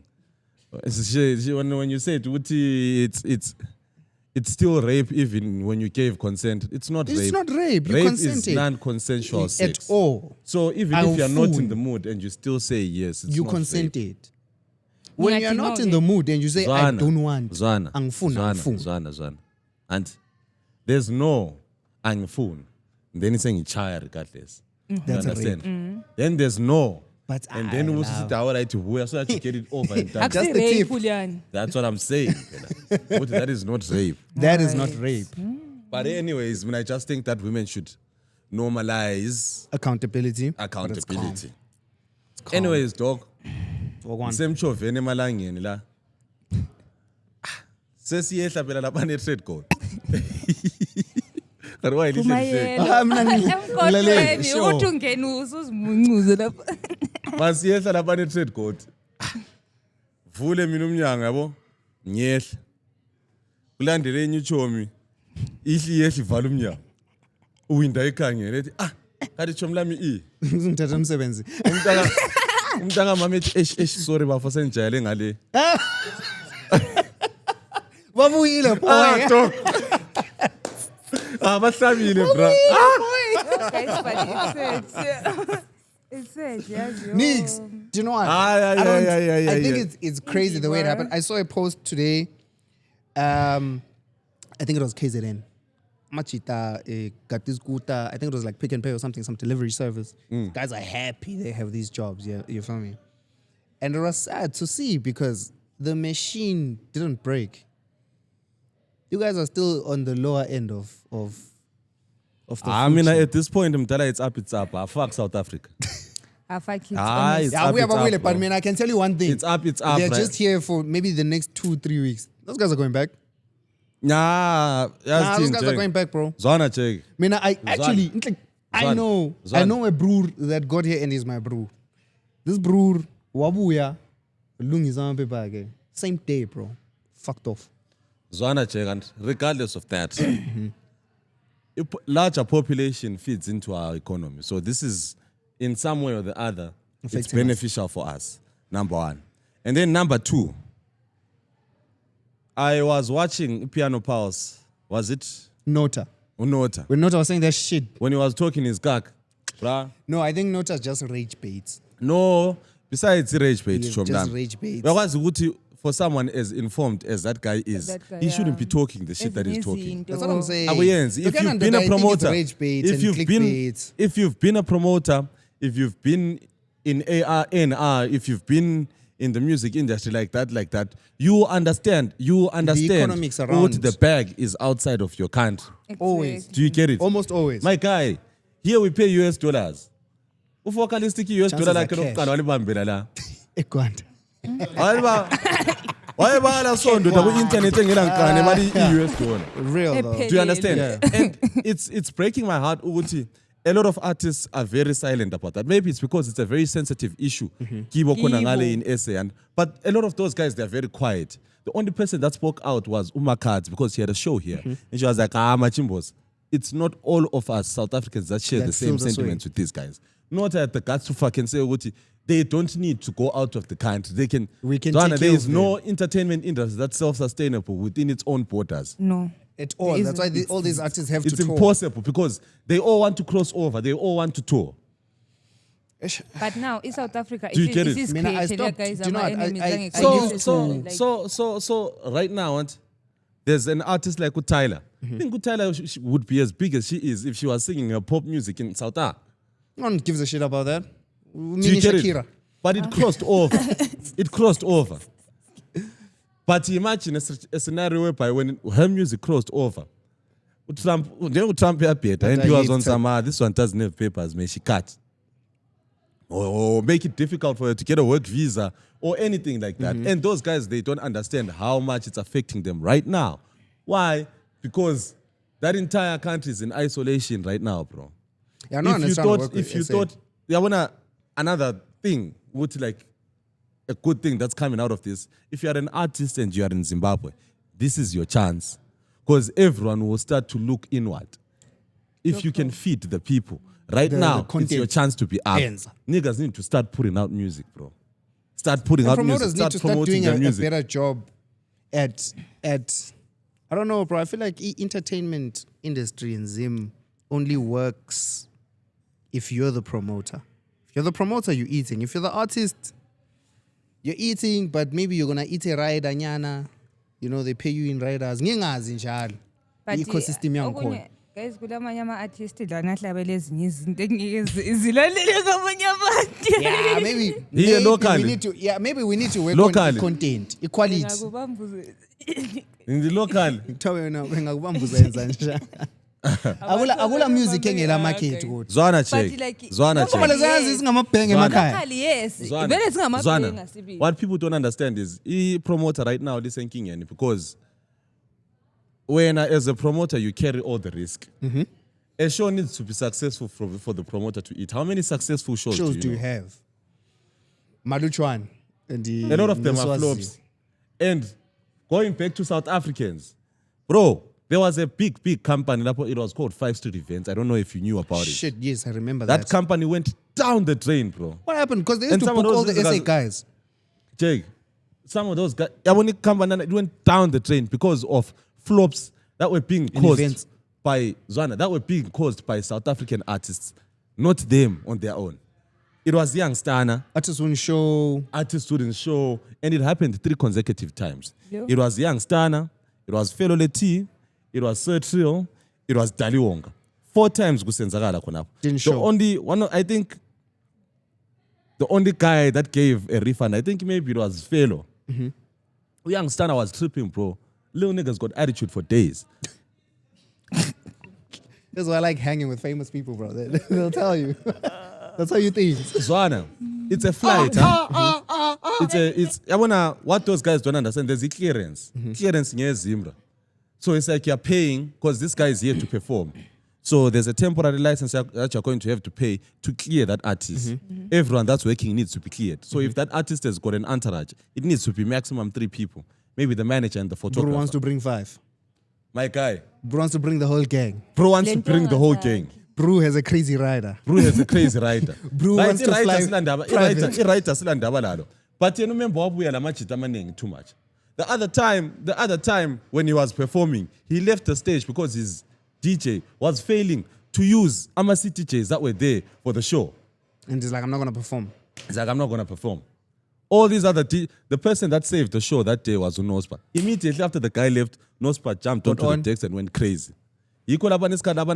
When you said Uti, it's still rape even when you gave consent. It's not rape. It's not rape. You Rape consented. is non-consensual At sex. all. So even if you are not in Awufuni. the mood and you still say yes, it's You not rape. consented. When Ngiyathi you're not no in ke. the mood and you say I don't want. Zwana. Angifuni, angifuni. Zwana. And there's no angifuni. Then it's saying child regardless. You That's a understand? Then there's no. But And I then we love- sit all right to so that you get it over and done. Just Akusi the rape tip. Julian. That's what I'm saying. But that is not rape. That is not rape. But anyways, I just think that women should normalize Accountability. but it's calm. accountability. calm. Anyways, dog. For one. Semchoveni emalangeni la. Sesiyehla phela lapha ne-trade code. Kanti why lihle lihle? Ah, mina ngilalele, emgodweni sure. ukuthi ungene usuzimuncuze lapha Masiyehla lapha ne-trade code. Vule mina umnyango yabo. Ngiyehla. Kulandele enye uchomi. Ihli ivala umnyango. Uwinda ikhangele ethi kanti chomi lami Ngithatha umsebenzi. umntaka mama ethi sorry bafo senijayele ngale. Babuyile boy. Dog. Bahlabile bra. guys but it's sad yazi Nix. Do you know what? Yeah, I think yeah. it's crazy the way it happened. I saw a post today. I think it was KZN. Machita got this scooter. I think it was like Pick and Pay or something, some delivery service. Guys are happy they have these jobs. Yeah, you feel me? And it was sad to see because the machine didn't break. You guys are still on the lower end of the I food mean, chain. at this point, Mtala, it's up. Fuck South Africa. fuck it Ah, honest. it's Yeah, up, we are it's up, Babwile, but bro. man, I can tell you one thing. It's up. They're right? just here for maybe the next 2-3 weeks. Those guys are going back. Nah, Nah, those guys are going back, bro. Zwana check. I mean, I actually, I Zwan. know Zwan. a brewer that got here and is my brew. This brewer, Wabuya, Lungizama Pepage, same day, bro. Fucked off. Zwana check, and regardless of that, larger population feeds into our economy. So this is, in some way or the other, it's Affecting us. beneficial for us. Number one, and then number two. I was watching Piano Pulse. Was it Nota. Unota? When Nota was saying that shit. When he was talking his gag, bruh. No, I think Nota's just rage baits. No, besides rage bait, Yes, Chomdam. just rage baits. Because ukuthi, for someone as informed as that guy is, That guy, he shouldn't yeah. be talking the shit that he's talking. That's what I'm saying. Akuyenzi. If you've been a promoter, rage baits if and you've been, clickbaits. if you've been a promoter, if you've been in AR, if you've been in the music industry like that, you understand. economics what around. the bag is outside of your country. Always. Do you get it? Almost always. My guy, here we pay US dollars. Ufokalistic US Chances dollar are like cash. walibambela la. Ekwanda. Wayebala sonto ku internet engela ngqane mali US dollar. Real though. Do you understand? Yeah. And it's breaking my heart ukuthi a lot of artists are very silent about that. Maybe it's because it's a very sensitive issue. Kibo khona ngale in SA, but a lot of those guys, they're very quiet. The only person that spoke out was Uma Cards because she had a show here. And she was like, Machimbos, it's not all of us South Africans that share That the same feel this sentiments with these guys. Not at the guts to fucking say, Uguti, they don't need to go out of the country. They can. We can Joanna, take there care is of no entertainment industry that's self-sustainable within its own borders. No. At all. There That's why isn't. all these artists have It's to tour. impossible because they all want to cross over. They all want to tour. But now in South Africa, Do you get it? is Mina, I created, stopped. guys, Do you know our what? enemies, I like, used So right now, there's an artist like Tyler. I think Tyler would be as big as she is if she was singing her pop music in South Africa. No one gives a shit about that. Do Mini you get Shakira. it? But it crossed over. It crossed over. But imagine a scenario whereby when her music crossed over, Trump appeared and he was on some, this one doesn't have papers, may she cut. Or make it difficult for her to get a work visa or anything like that. And those guys, they don't understand how much it's affecting them right now. Why? Because that entire country is in isolation right now, bro. Yeah, no one is trying to work If with you SA. thought, another thing, would like a good thing that's coming out of this, if you are an artist and you are in Zimbabwe, this is your chance. Because everyone will start to look inward. If you can feed the people, right now, the it's your content chance to be up. ends. Niggas need to start putting out music, bro. Start putting And out music. promoters need Start to start promoting doing their a music. better job at I don't know, bro. I feel like entertainment industry in Zim only works if you're the promoter. If you're the promoter, you're eating. If you're the artist, you're eating, but maybe you're gonna eat a ride anyana. You know, they pay you in riders. Ngingazi njalo. But I-ecosystem yangikhona. okunye, guys, kulamanye ama-artist lana ahlabele ezinye izinto engeke zilalele kwabanye abantu. Yeah, maybe Here, locally. maybe we need to work Locally. on content, equality. Ngakubambuze. In the local, Kuthiwa wena bengakubambuza yenza njani? Akula music engela market kodwa. Zwana But check. like, Zwana Ngoba check. Lezazi singamabhenge emakhaya. Locally, yes. Zwana, Vele singamabhenga Zwana, sibili. what people don't understand is promoter right now lisenkingeni because when as a promoter you carry all the risk. A show needs to be successful for the promoter to eat. How many successful shows Shows do do you you know? have? Maluchwan. And A lot of them are flops. And going back to South Africans, bro, there was a big company. It was called 5 Street Events. I don't know if you knew about it. Shit, yes, I remember That that. company went down the drain, bro. What happened? Because they used And to some of book all those the SA guys- guys. Jake, some of those guys, when it company it went down the drain because of flops that were being caused events. by Zwana, that were being caused by South African artists, not them on their own. It was Young Stana, Artists wouldn't show. artist student show, and it happened 3 consecutive times. Yeah. It was Young Stana, it was Fellow Leti, it was Sir Trill, it was Dali Wonga. 4 times kusenzakala khonapho. Didn't The show. only one, I think, the only guy that gave a refund, I think maybe it was Fellow. Young Stana was tripping, bro. Little niggas got attitude for days. That's why I like hanging with famous people, bro. They'll tell you. That's how you think. Zwana, it's a flight. Huh? I wanna, what those guys don't understand, there's a clearance. Clearance in Zimbra. So it's like you're paying, because this guy is here to perform. So there's a temporary license that you're going to have to pay to clear that artist. Everyone that's working needs to be cleared. So if that artist has got an entourage, it needs to be maximum 3 people. Maybe the manager and the Bro photographer. wants to bring 5. My guy. Bro wants to bring the whole gang. Bro wants to bring the whole gang. Bro has a crazy rider. Bro has a crazy writer. Bro wants to fly private. I-writer silandaba lalo. But you remember wabuya lamajita amaningi too much. The other time when he was performing, he left the stage because his DJ was failing to use Amasi DJs that were there for the show. And he's like, I'm not going to perform. He's like, I'm not going to perform. All these other, the person that saved the show that day was Unospa. Immediately after the guy left, Nospa jumped onto the decks and went crazy. Whatsoever.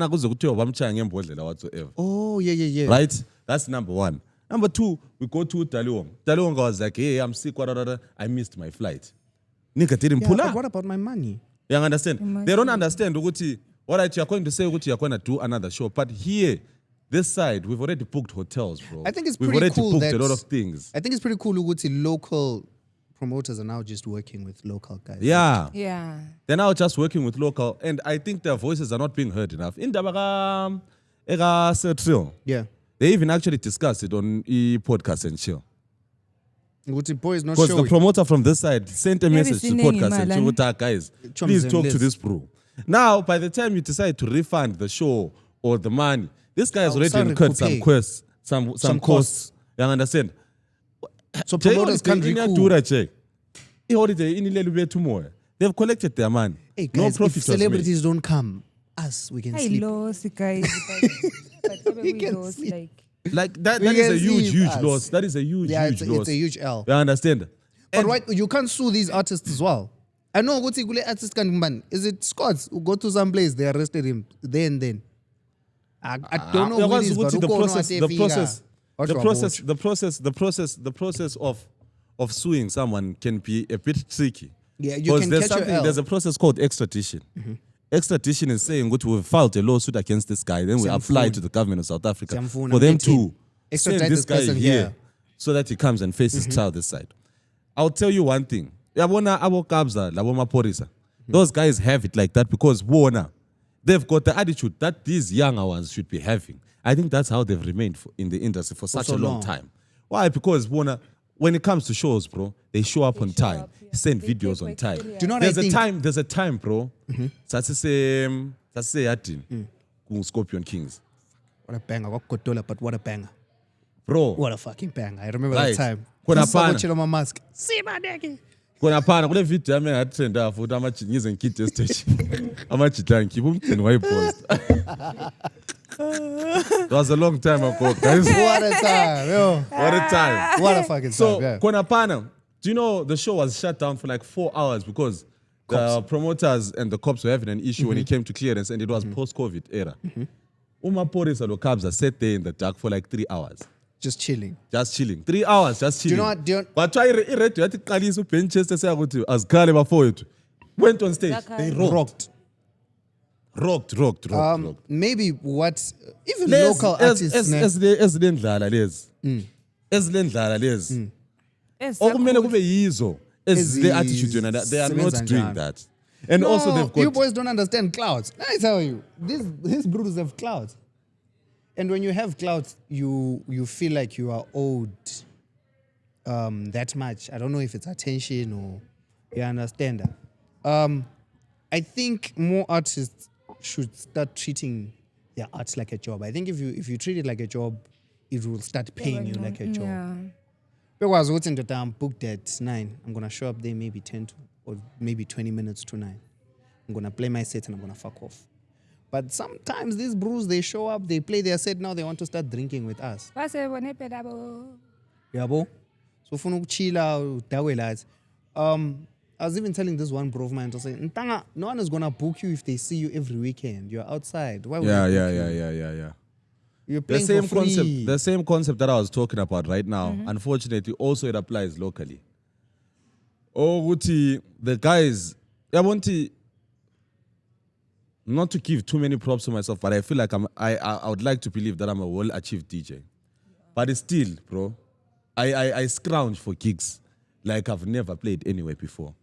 Oh, yeah. Right? That's number 1. Number 2, we go to Daliwong. Daliwong was like, hey, I'm sick, I missed my flight. Nigga didn't Yeah, pull but up. what about my money? You understand? They don't understand. Ukuthi, all right, you're going to say you're going to do another show. But here, this side, we've already booked hotels, bro. I think it's we've pretty already cool booked that a lot of things. I think it's pretty cool Uguti local promoters are now just working with local guys. Yeah. Yeah. They're now just working with local, and I think their voices are not being heard enough. In Dabaga, Ega Sertrill. Yeah. They even actually discussed it on podcast and chill. Ukuthi boys not Because the showing. promoter from this side sent a message to sinengi podcast and imali, chill, guys, Chums please and talk to Liz. this bro. Now, by the time you decide to refund the show or the money, this guy has already sorry, incurred some Coupe. costs, some Some costs. You understand? So promoters can't recoup. They've collected their money. Hey No guys, profit if was made. celebrities don't come, us we can I sleep. lost, guys. But we can lost, sleep. like. Like that We is a can huge, see huge us. loss. That is a huge, Yeah, huge it's loss. a huge L. You understand? But And- why you can't sue these artists as well? I know what kule artist can man. Is it Scots who go to some place, they arrested him there and then? I don't know who it Uyakwazi is, but ukuthi the process of suing someone can be a bit tricky. Yeah, you Because can there's catch your L. there's a process called extradition. Extradition is saying that we've filed a lawsuit against this guy, then we apply to the government of South Africa Siyamfuna, for them maintain. to Extradite send this this guy person here here. so that he comes and faces trial this side. I'll tell you one thing. Yabona abo kabza labo mapolisa. Those guys have it like that because they've got the attitude that these younger ones should be having. I think that's how they've remained in the industry for such so a long long. time. Why? Because when it comes to shows, bro, they show up on time, send videos on time. Do you know what There's I think? There's a time, bro. That's the same. Scorpion Kings, What a banger, what Kotola, but what a banger. bro. What a fucking banger. I remember Right. that time. Kuna Sisako pana. chilo ma mask. See my nigga. Kona phana kule video yami engatrenda futhi amajingize ngikide stage. Amajita ngipha umgcini wayipost. It was a long time ago, guys. What a time, yo. What a time. What a fucking So, time, yeah. Kona Pana, do you know the show was shut down for like 4 hours because the promoters and the cops were having an issue when it came to clearance and it was post-COVID era. Umaporisa lo Kabza sat there in the dark for like 3 hours. Just chilling. Just chilling. 3 hours, just chilling. you know what- do you- But try irate yathi qalisa uBenchester sayakuthi asikhale bafowethu. Went on stage. They rocked. Rocked. Maybe what even Lezi- local artists ne- ezilendlala lezi. Ezilendlala lezi. Okumele kube yizo ezile attitude yona they are not Sebenza doing njalo. that. And also No, they've got you boys don't understand clouds. I tell you, these brews have clouds. And when you have clouds, you feel like you are owed that much. I don't know if it's attention or you understand that. I think more artists should start treating their arts like a job. I think if you treat it like a job, it will start paying you like a job. Yeah. Because what's in the time booked at 9. I'm gonna show up there maybe 10 or maybe 20 minutes to 9. I'm gonna play my set and I'm gonna fuck off. But sometimes these brews, they show up, they play their set, now they want to start drinking with us. Yabo? So funa ukuchilla udawe lathi. I was even telling this one bro of mine to say, Ntanga, no one is gonna book you if they see you every weekend. You're outside. Why would yeah. they book you? You're The playing same for free. concept, the same concept that I was talking about right now. Unfortunately, also it applies locally. Guti, the guys, not to give too many props to myself, but I feel like I would like to believe that I'm a well-achieved DJ. But it's still, bro, I scrounge for gigs like I've never played anywhere before.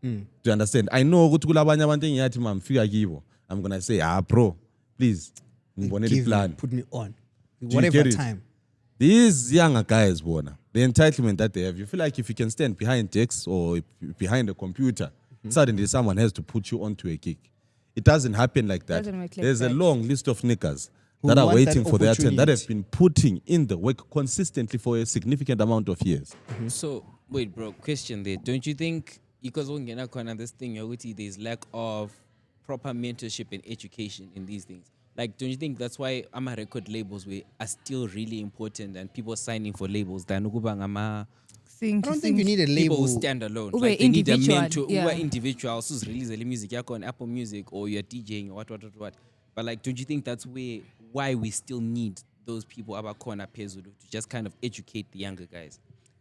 Do you understand? I know ukuthi kulabanye abantu engiyathi mangifika kibo, I'm gonna say, bro, please, ngibone Give me, plan. put me on. you Whatever get it? time. These younger guys, the entitlement that they have, you feel like if you can stand behind decks or behind a computer, suddenly someone has to put you onto a gig. It doesn't happen like that. Doesn't work like There's a that. long list of niggas Who that are want waiting that for their turn, that have opportunity. been putting in the work consistently for a significant amount of years. So wait, bro. Question there. Don't you think because ungena khona this thing yokuthi there's lack of proper mentorship and education in these things? Like, don't you think that's why record labels are still really important and people signing for labels than ukuba ngama I don't think you need a people label. who stand alone? Ube Like they need a individual, mentor. yeah. Ube individuals who's releasing the music yako on Apple Music or you're DJing or what. But like, don't you think that's why we still need those people abakhona phezulu to just kind of educate the younger guys?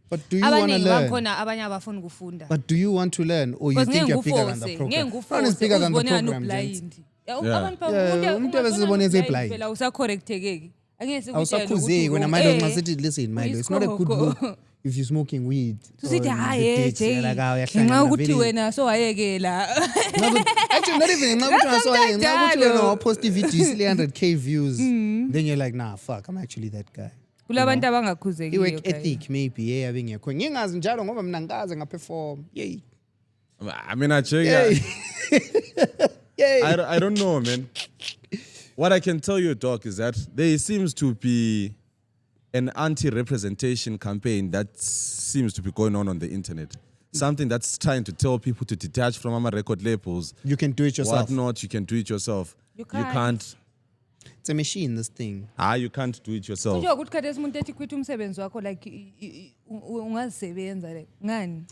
But do you want to abaningi learn? bakhona abanye abafuna ukufunda But do you want to learn or you because think ngeke you're bigger than the ngufose program? ngeke No one is bigger than the uzibonela program, gents. noblind Yeah, umuntu ebesibone eseblind. phela usacorrectekeki angeke Awusakhuzeki wena manje masithi listen my it's not a good look if you're smoking weed. Tusithi or hayi the dates, Jay like, ngenxa uyahlangana ukuthi vele. wena sowayekela Actually, not even ngenxa yokuthi That's ngenxa yokuthi wena njalo. wapost ivideo isi 100k views then you're like, nah, fuck, I'm actually that guy. Kulabantu abangakhuzekiyo. I-work guys. ethic maybe yeah abengekho ngingazi njalo ngoba mina ngikaze ngaperform yay I mean, I check. I don't know, man. What I can tell you, Doc, is that there seems to be an anti-representation campaign that seems to be going on the internet. Something that's trying to tell people to detach from our record labels. you can do it yourself. Whatnot, you can do it yourself. You can't. It's a machine this thing. You can't do it yourself. Kusho ukuthi khathesi umuntu ethi quit umsebenzi wakho like ungazisebenza like ngani?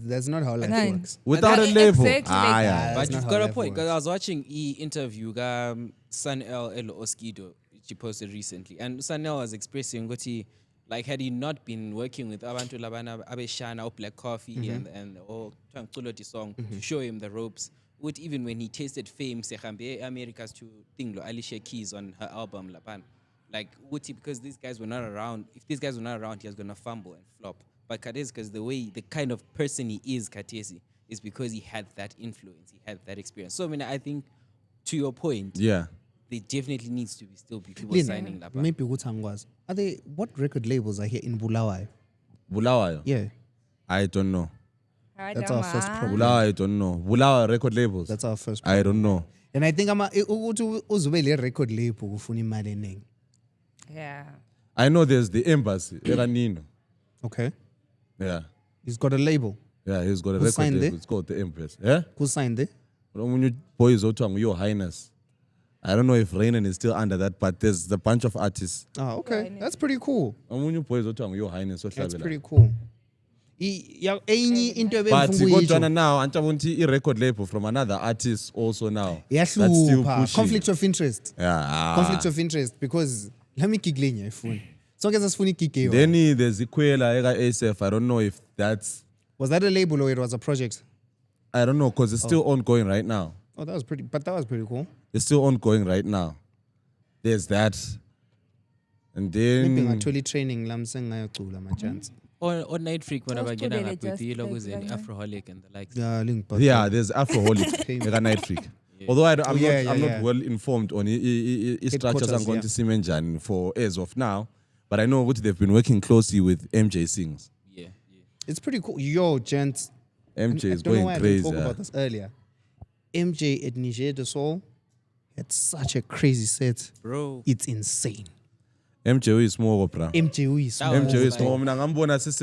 That's not how life Nine. works. Without a Exactly label. like that. Yeah. But That's you've not got how a life point. Because works. I was watching interview Sanel El Oskido, she posted recently, and Sanel was expressing what he like had he not been working with Abantu Labana Abeshana or Black Coffee and or Tangkuloti song to show him the ropes. Would even when he tasted fame, Sehambe America's to Tinglo Alicia Keys on her album Lapan. Like would he because these guys were not around, if these guys were not around, he was gonna fumble and flop. But Kadezi, because the kind of person he is, Katesi, is because he had that influence, he had that experience. So I mean I think to your point, Yeah. there definitely needs to be still be people Lin, signing Lapan. maybe ukuthi angikwazi. Are they what record labels are here in Bulawayo? Bulawayo? Yeah, I don't know. that's our first problem. Bulawayo, I don't know. Bulawayo record labels? That's our first I problem. don't know. And I think ukuthi uzube le record label kufuna imali eningi. Yeah. I know there's the embassy, Eranino. Okay, Yeah. he's got a label. Yeah, he's got a Who record signed label. it? It's called the Empress. Yeah? Who signed it? Omunye boys othiwa Your Highness. I don't know if Rainan is still under that, but there's a bunch of artists. Oh, okay, that's pretty cool. Omunye boys othiwa Your Highness That's ohlabela. pretty cool. Enye into But ebengifuna kodwana now antabonti record label from another artist also now. That's still yahlupha pushing. conflict of interest. Yeah. Conflict of interest because let me gig lenye ifuni. Sonke sasifuna igig eyo. Then there's Ikwela Ega ASF. I don't know if that's Was that a label or it was a project? I don't know because it's still ongoing right now. Oh, that was pretty cool. It's still ongoing right now. There's that. And Maybe then ngatholi training la msengayocula my chance. Or Night Freak when I Just began put it with just the like logos that, and yeah. Afroholic and the likes. Yeah, link but yeah, there's Afroholic, Ega Night Freak. Although I'm not well informed on structures Headquarters, I'm going to Simenjan for as of now, but I know what they've been working closely with MJ Sings. Yeah. it's pretty cool. Yo, gents. MJ I is don't know going why I crazy. didn't talk about this earlier. MJ at Niger de Soul had such a crazy set. Bro. It's insane. MJ is more opera. MJ is That was MJ is like- more. Mina ngambona sise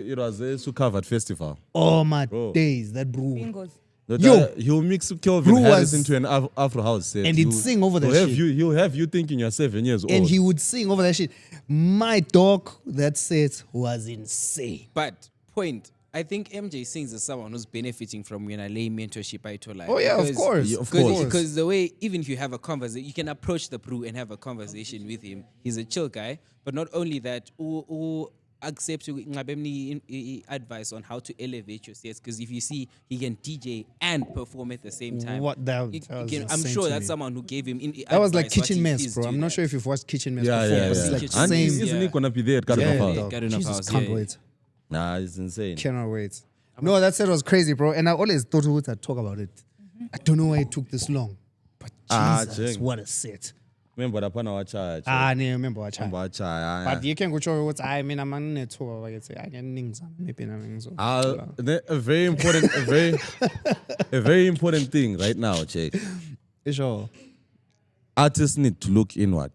it was a covered festival. oh my Bro. days, that bro. Bingos. Yo. He'll mix Kelvin Bro Harris was- into an Afro house set. And he'd sing over that shit. He'll have you thinking you're 7 years old. And he would sing over that shit. My dog, that set was insane. But point, I think MJ Sings as someone who's benefiting from when I lay mentorship I told like. Oh yeah, of course. Yeah, of course. Because the way, even if you have a conversation, you can approach the brew and have a conversation with him. He's a chill guy. But not only that, who accepts advice on how to elevate your sets. Because if you see, he can DJ and perform at the same time. What that You was I'm insane sure to that's me. someone who gave him That was like advice, what Kitchen he Mess, is bro. I'm doing not that. sure if you've watched Kitchen Mess yeah, before. yeah, but it's yeah. like Kitchen And same. isn't Yeah. he gonna be there at Yeah, Garden dog. Garden of Jesus, House, can't yeah. wait. Nah, it's insane. Cannot wait. No, that set was crazy, bro. And I always thought we would talk about it. I don't know why it took this long. But Jesus, Jeng. what a set. Remember that pana wachaya. I remember what I Wachaya. But you can go show what I mean. I'm on the tour. I can say I can ning some. Maybe I'm so. A very important, a very important thing right now, Jake. Sure. Artists need to look inward.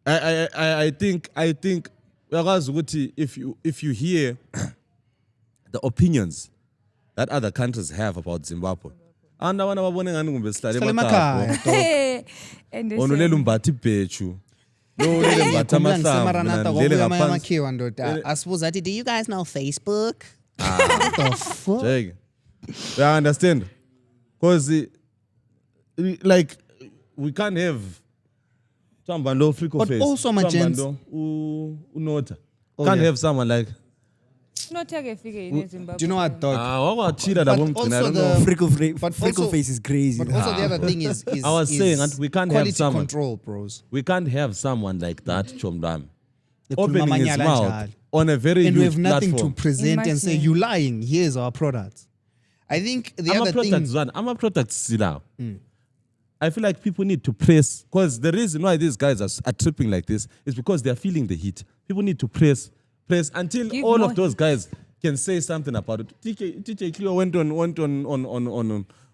I think if you hear the opinions that other countries have about Zimbabwe, and I want to Sihlala emakhaya, dog. And they onulela say, umbathi ibheju lo ulela umbathi Kumla amahlamvu ngiseMaranatha mina ngilele kwabuya ngaphansi amakhiwa ndoda. Asibuza athi, do you guys know Facebook? What the fuck? Jake. I understand because like we can't have Tambando Frico But face also, my gents- Unota Oh, can't yeah. have someone like not efike in Zimbabwe. Do you know what, dog? wakwachila But labo mgcina, I also don't know. the- Freckle also- face is crazy. But also the other thing is I was saying that we can't have quality someone. control, bros. We can't have someone like that Chomdam Ekhuluma opening his amanyala mouth njalo. on a very And we huge have nothing platform. to present and say, Imagine. you lying, here's our product. I think the I'm other a product thing, one. I'm a product still. I feel like people need to press, because the reason why these guys are tripping like this is because they are feeling the heat. People need to press until Give all more of those guys can say something about it. TJ Cleo went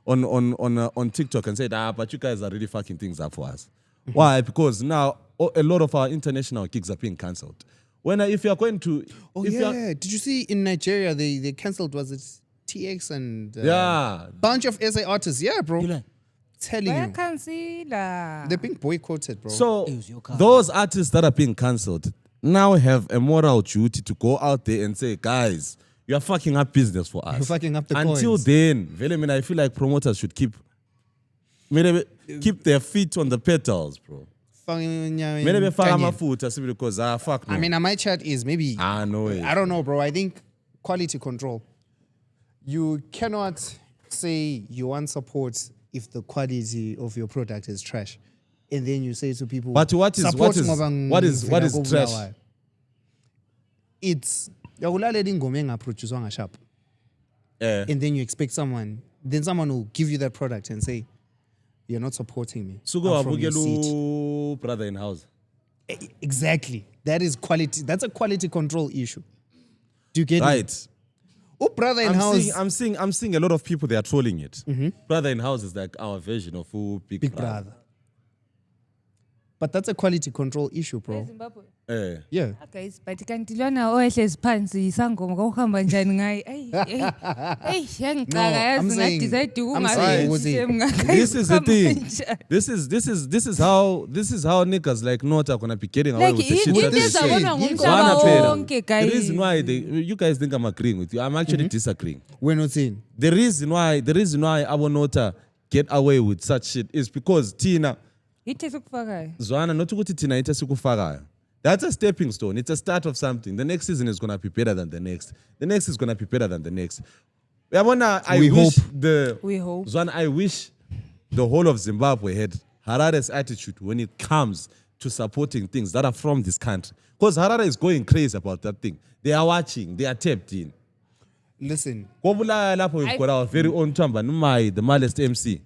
on TikTok and said, but you guys are really fucking things up for us. Why? Because now a lot of our international gigs are being cancelled. If you are going to, Oh if you are- yeah, did you see in Nigeria they cancelled? Was it TX and yeah, bunch of SA artists? Yeah, bro. You like, Telling you, Bayakhansela. they're being boycotted, bro. so It was your car. those artists that are being cancelled now have a moral duty to go out there and say, guys, you are fucking up business for us. You're fucking up the Until coins. then, Velemin, I feel like promoters should keep their feet on the pedals, bro. Maybe faka amafutha simply because fuck no. I mean, my chat is maybe. No way. I don't know, bro. I think quality control. You cannot say you want support if the quality of your product is trash, and then you say to people, But what is trash? It's yakulalela ingoma engaproducewanga sharp, and then you expect someone will give you that product and say, you're not supporting me. Sugo I'm from your seat. wabukelu brother in house. Exactly. That is quality. That's a quality control issue. Do you get Right. it? Oh, brother in house. I'm seeing a lot of people, they are trolling it. Brother in house is like our version of Big Big brother. But that's a quality control issue, bro. Zimbabwe. Yeah. Guys, but kanti lona owehlezi phansi isangoma kwahamba njani ngaye? Yangixaka yazi I'm saying- ngadecide I'm saying ukuthi This is the thing. This is how niggas like Nota are gonna be getting away Like with the shit. into that they this say. shit. ezabonwa Yingo ngumhlaba Phela. wonke The guys. reason why you guys think I'm agreeing with you, I'm actually disagreeing. We're not saying. The reason why our Nota get away with such shit is because Tina Yithi sikufakayo. Zwana not ukuthi Tina ithi sikufakayo. That's a stepping stone. It's a start of something. The next season is gonna be better than the next. The next is gonna be better than the next. I We wish hope. We hope. Zwana, I wish the whole of Zimbabwe had Harare's attitude when it comes to supporting things that are from this country. Because Harare is going crazy about that thing. They are watching. They are tapped in. Listen. Kobulaya lapho we've got our very own Tamba Numai, the Malest MC.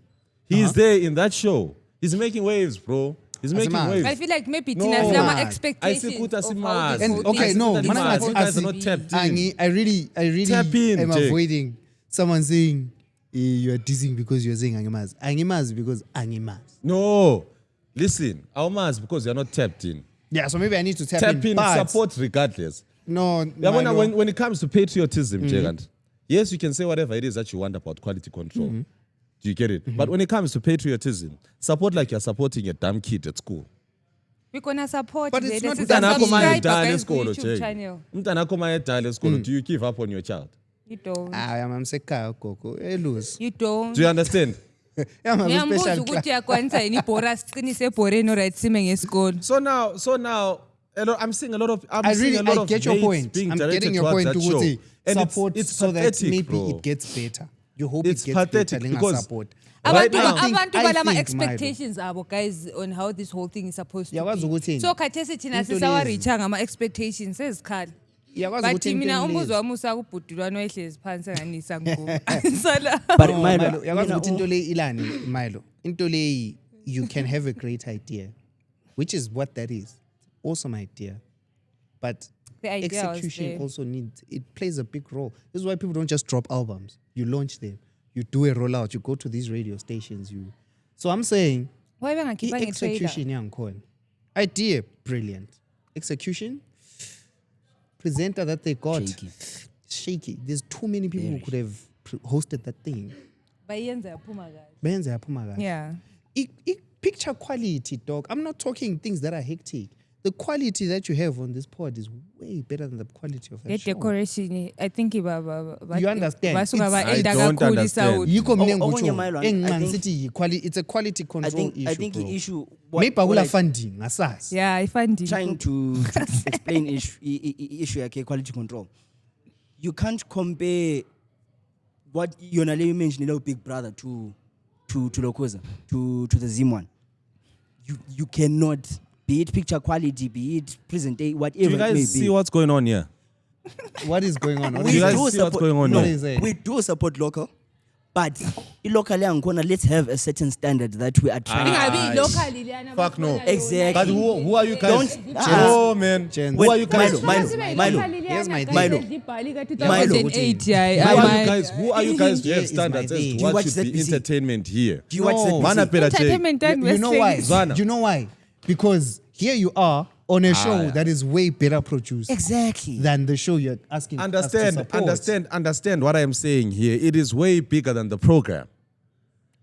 He's there in that show. He's making waves, bro. He's making Asimazi. waves. I feel like maybe No. Tina silama I expectations see of how Asimazi. this And whole okay, thing no, is man, supposed you to guys are be. not tapped in. I really Tap in, am Jake. avoiding someone saying you are dissing because you're saying Angimaz. Angimaz because Angimaz. No. Listen, our mass because you're not tapped in. Yeah, so maybe I need to tap In, but support regardless. No, Yabona, when it comes to patriotism, Jegant, yes, you can say whatever it is that you want about quality control. Do you get it? But when it comes to patriotism, support like you're supporting a damn kid at school. We're gonna support But it. it's not There's that a Mntanakho subscriber, mayedala guys, esikolo, ku-YouTube Jake. channel. Mntanakho mayedala esikolo, do you give up on your child? You don't. I'm sekaya gogo. Lose. You don't. Do you understand? I'm a Ngiyambuza special ukuthi class. yakwanisa yini ibhora siqinise ebhoreni alright sime ngesikolo. So now, I'm seeing a lot of. I get your hate point. being I'm directed getting your towards point that to show. say And support it's so that pathetic, maybe bro. it gets better. You hope It's it gets pathetic better. because- Support. Right Abantu now- abantu I balama think, expectations abo guys on how this whole thing is supposed to Yakwazi be. ukuthi So khathesi thina into sisawa-reacha ngama-expectations sezikhala. Yakwazi But ukuthi mina into umbuzo lezi- wami usakubhudulwana wehlezi phansi enganisa ngikubo. Sala. But No, Milo, Milo, yakwazi mina ukuthi into le ilani Milo. Into le you can have a great idea, which is what that is. Awesome idea. But The idea was execution there. also it plays a big role. This is why people don't just drop albums. You launch them. You do a rollout. You go to these radio stations. So I'm saying Why bengakhipha nge-trailer? execution yangikhona. Idea brilliant. Execution presenter that they got shaky. There's too many people who could have hosted that thing. Bayenza yaphuma kahle. Benze yaphuma kahle. Yeah. Picture quality, dog. I'm not talking things that are hectic. The quality that you have on this pod is way better than the quality of that The show. decoration, I think You understand? basuka It's- ba-enda I don't kakhulu understand. iSouth. Yikho mina Okunye ngikutsho, Milo, I enginqanga think- sithi it's a quality control issue. I think bro. the issue. Maybe what akula I- funding, asazi. Yeah, ifunding. trying to explain issue yake quality control. You can't compare what Yonale mentioned, little Big Brother to Lokoza, to the Zim one. You cannot, be it picture quality, be it presentation, whatever Do you it may guys see be. what's going on here? What is going on? What Do is you it? guys see what's going on What here? is it? We do support local, but locally angikhona, let's have a certain standard that we are trying. Ingabi locally lana Fuck no. bakhona yona. Exactly. But who are you guys? Don't- Oh man, Gents. who are you guys? Milo. Here's my thing. Milo. Milo. 2008 Who are you guys to Here have is standards my as thing. to Do you what watch should be ZBC? entertainment here? Do you watch No. that? Mana phela Jake. Entertainment and You know why? Zwana. You know why? Because here you are on a show yeah. that is way better produced Exactly. than the show you're asking us to support. Understand what I am saying here. It is way bigger than the program.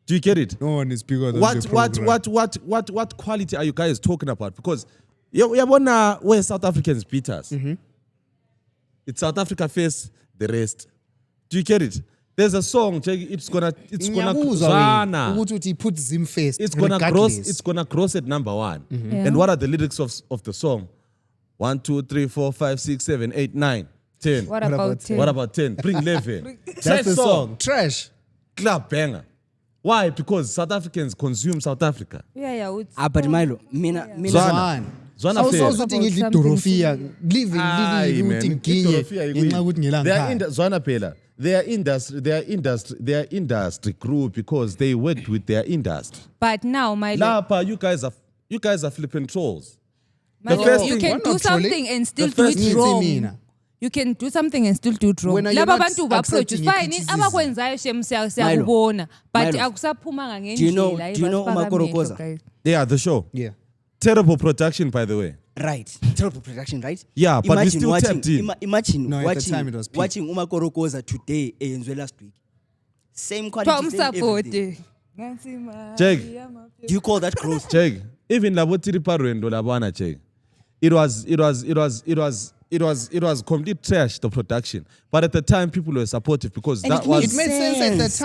Do you get it? No one is bigger than What the program. what quality are you guys talking about? Because yabona where South Africans beat us. It's South Africa face the rest. Do you get it? There's a song, Jake, it's gonna Ngiyakuzwa Zwana. wena, ukuthi uthi he puts him first. It's gonna regardless. gross at number 1. Yeah. And what are the lyrics of the song? 1, 2, 3, 4, 5, 6, 7, 8, 9, 10. What about 10? What about 10? Bring 11. That's the song. Trash. Club banger. Why? Because South Africans consume South Africa. Yeah, But Milo, mina Zwana. Zwana fair. Awusozuthi ngidla idorofia living Aye, living man. ukuthi ngiginye Idorofia ngenxa yikuyini. ukuthi ngila They are ngikhaya. Zwana phela. Their industry grew because they worked with their industry. But now, my Lapa, you guys are flipping trolls. my the first you thing- can We're do not trolling. something and still The do first it thing- wrong. Mina. You can do something and still do it wrong. When you're Laba not bantu ba-produce accepting fine criticism. abakwenzayo shem siyakubona but Milo. akusaphumanga Do you know- ngendlela do you know ibasiphaka uMakorokoza? amehlo, guys. Yeah, the show. Yeah. Terrible production, by the way. right. Terrible production, right? Yeah, but we still watching, tapped in. Imagine No, at the time it was peak. watching uMakorokoza today and last week. Same quality, Twa same everything. umsapoti. Ngathi ma- Jake. yama- Do you call that growth? Jake, even labo tiriparwendo labana Jake. It was complete trash, the production. But at the time people were supportive because And that it was It made sense at the At the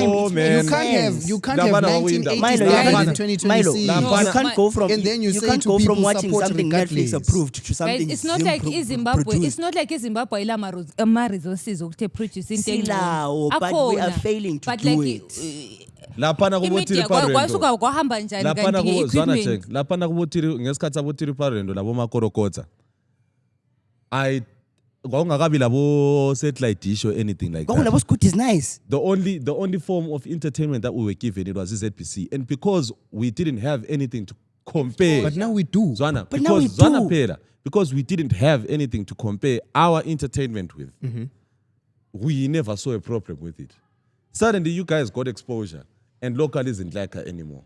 time. Oh, it man. made You can't have sense. you can't have Labana wawinda. 1980s Milo, guys Labana- in Milo, 2020. Labana- you No, can't go from and then you say can't to go people from watching support something regardless. Netflix approved to Guys, something it's not Zim like pro- iZimbabwe. produced. It's not like iZimbabwe ama-resources ukuthi produce into engcono. Silawo, but we are Akhona. failing to But do like, it. lapana kubo imedia tiriparwendo. kwasuka kwahamba njani Lapana kanti kubo Zwana equipment Jake. Lapana kubo ngesikhathi abo tiriparwendo labo Makorokota. Kwakungakabi labo satellite dish or anything like that. Kwakulabo Scoot is nice. The only form of entertainment that we were given it was ZBC, and because we didn't have anything to compare, But now we do. Zwana, But now because we Zwana do. Pela, because we didn't have anything to compare our entertainment with, we never saw a problem with it. Suddenly, you guys got exposure, and local isn't like her anymore.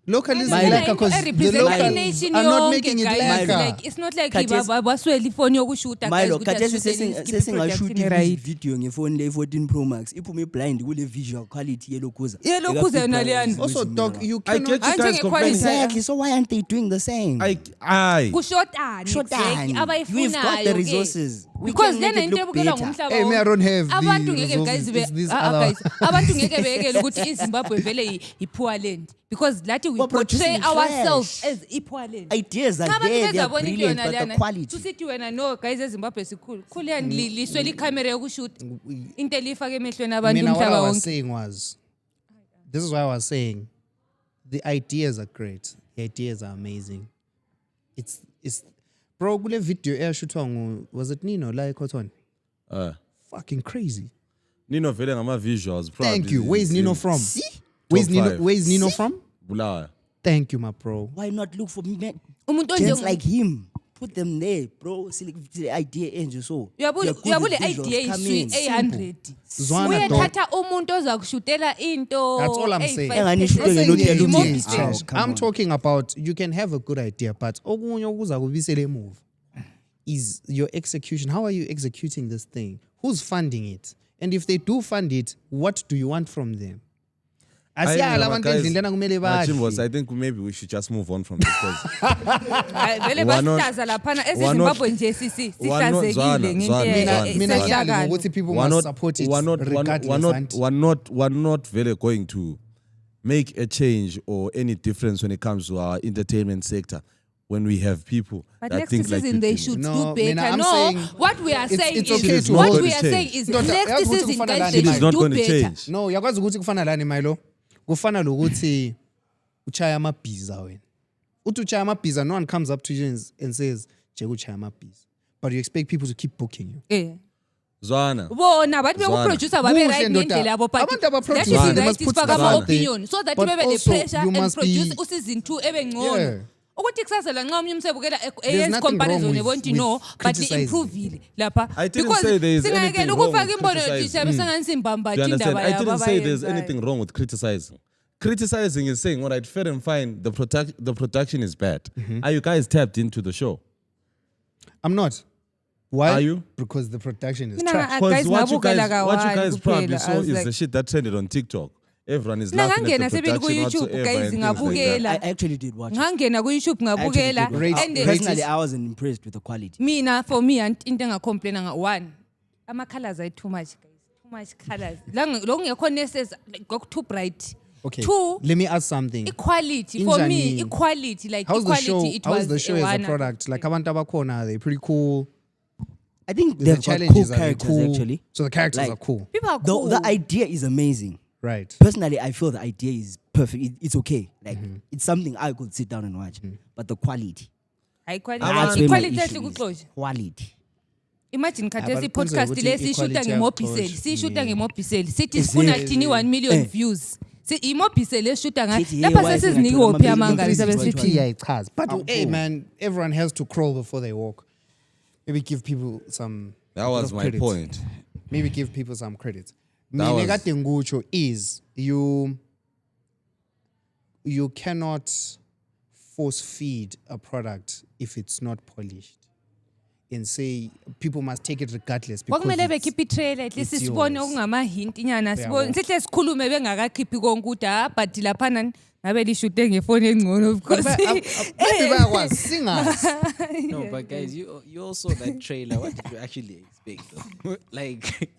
Local is Like, like because the represent locals nation are not yonke, making it guys. like Like, it's not like Khathesi- baswele ifoni yokushuta Milo, guys, ukuthi khathesi asishute skip sesingashuti production right. video ngefoni le 14 Pro Max iphume blind kule visual quality yelokuza. Yelokuza yona leyana. also dog you I cannot get you Anjenge guys complaining. quality. Exactly. So why aren't they doing the same? Aye. kushotani Shotani. exactly, We've got the abayifunayo resources. We because can lena make it into look ebukela better. ngumhlaba Hey, me, I don't have the abantu ngeke resources. guys It's this guys other- abantu ngeke bekele ukuthi iZimbabwe vele i-poor land because lathi we We're portray producing ourselves trash. as i-poor land Ideas are Cha, abantu there, they are bezabona into brilliant, yona but the leyana, quality. susithi wena no guys eZimbabwe sikhulu khuliyani liswele ikhamera yokushuta into elifaka emehlweni abantu Mina, what I umhlaba was wonke saying was, this is why I was saying, the ideas are great. The ideas are amazing. It's bro. Kule video eyashuthwa ngu was it Nino la eCotton? Fucking crazy. Nino vele ngama visuals. Thank you. Where's Nino from? See? Where's Top Nino? five. Where's Nino from? Bulawayo. Thank you, my bro. Why not look for men umuntu gents onje like him? Put them there, bro. See the idea ends so. uyabule idea iswi 800 Zwana dog. uyathatha umuntu ozakushutela into That's all I'm saying. 85%. Engani ishuto I'm saying ngeNokia the Lumia idea is is trash. trash. Come I'm on. talking about you can have a good idea, but okunye okuza kubisela emove is your execution. How are you executing this thing? Who's funding it? And if they do fund it, what do you want from them? Asiyala abantu Guys, endlini lena kumele Chimbos, badle. I think maybe we should just move on from this because Hayi, vele Why not- basihlaza laphana why not- ezimbabwe nje why not sihlazekile Zwana, ngento Zwana, Zwana. Mina ngiyali esehlakalo ngokuthi people we're must not, support it we're not, regardless. we're not very going to make a change or any difference when it comes to our entertainment sector when we have people But that next think like season you they think. should No, do Mina, better. I'm No, saying what we are it's saying okay is to It is what not we gonna are change. saying is No, next yazi ukuthi season kufana guys lani they It is should not do going to better. change. No, yakwazi ukuthi kufana lani Milo. Kufana lokuthi uchaya amabhiza wena. Uthi uchaya amabhiza, no one comes up to you and says, "Jeke uchaya amabhiza." But you expect people to keep booking you. Eh. Zwana. bona bathi Zwana. bekuproducer babe Kuhle right ndoda. ngendlela yabo but Abantu abaproduce, that is they right must put isifaka stuff ama out there. opinion so that But bebe le also, pressure you and must produce be- usizini 2 ebe ngcono Yeah. ukuthi kusazela nxa omunye umsebukela There's eyenza nothing comparison wrong ebonti with no but criticizing. improvile lapha I didn't because say there is anything singayekela wrong ukufaka with imbono criticizing. thisha besengani Do simbamba you understand? indaba I yabo didn't say there's abayenzayo. anything wrong with criticizing. Criticizing is saying, all right, fair and fine, the production is bad. Are you guys tapped into the show? I'm not. Why? Are you? Because the production is Mina, trash. Ah, Because guys, what you ngabukela guys ka-one probably kuphela. saw I was is like- the shit that trended on TikTok. Everyone is Mina laughing ngangena at the sebili production ku-YouTube, whatsoever guys, and things like ngabukela. that. I actually did watch it. ngangena ku-YouTube I actually ngabukela did watch it. Rate- and then- Personally, I wasn't impressed with the quality. mina for me into engacomplaina nga-one ama-colors are too much guys too much colors lo kungekho necessary like too bright Okay. 2 Let me ask something. equality for me Injani- equality like How's the show? equality it How's was the show as a one. product? Like abantu abakhona, are they pretty cool? I think The they've got cool challenges are they characters cool? actually. So the characters Like, are cool, people are The, cool the idea is amazing. right? Personally, I feel the idea is perfect. It's okay. Like it's something I could sit down and watch. But the quality. High quality That's where my equality issue ehle is. kuxoxa Quality. imagine but khathesi kwenziwa i-podcast ukuthi le siyishuta equality ngemobhiseli yakho, siyishuta yeah. ngemobhiseli sithi Is sifuna it- thini 1 million eh. views imobhiseli esishuta ngayo Kithi, lapha hey, why sesizinike singathola ophi ama- amangalo ama- sabe ama- sithi Yeah, it's hard. But hey, cool. man, everyone has to crawl before they walk. Maybe give people some. That a bit was of my credit. point. Maybe give people some credit. That Mina was- kade ngutsho is you cannot force feed a product if it's not polished and say people must take it regardless because kwakumele it's- bekhiphe itrailer at least it's sibone yours. okungamahinti nyana Uyabona. sihle sikhulume bengakakhiphi konke ukuthi but laphana ngabe lishute ngefoni engcono of course Maybe bayakwazi, singazi. No, but guys, you all saw that trailer. What did you actually expect? Though? Like,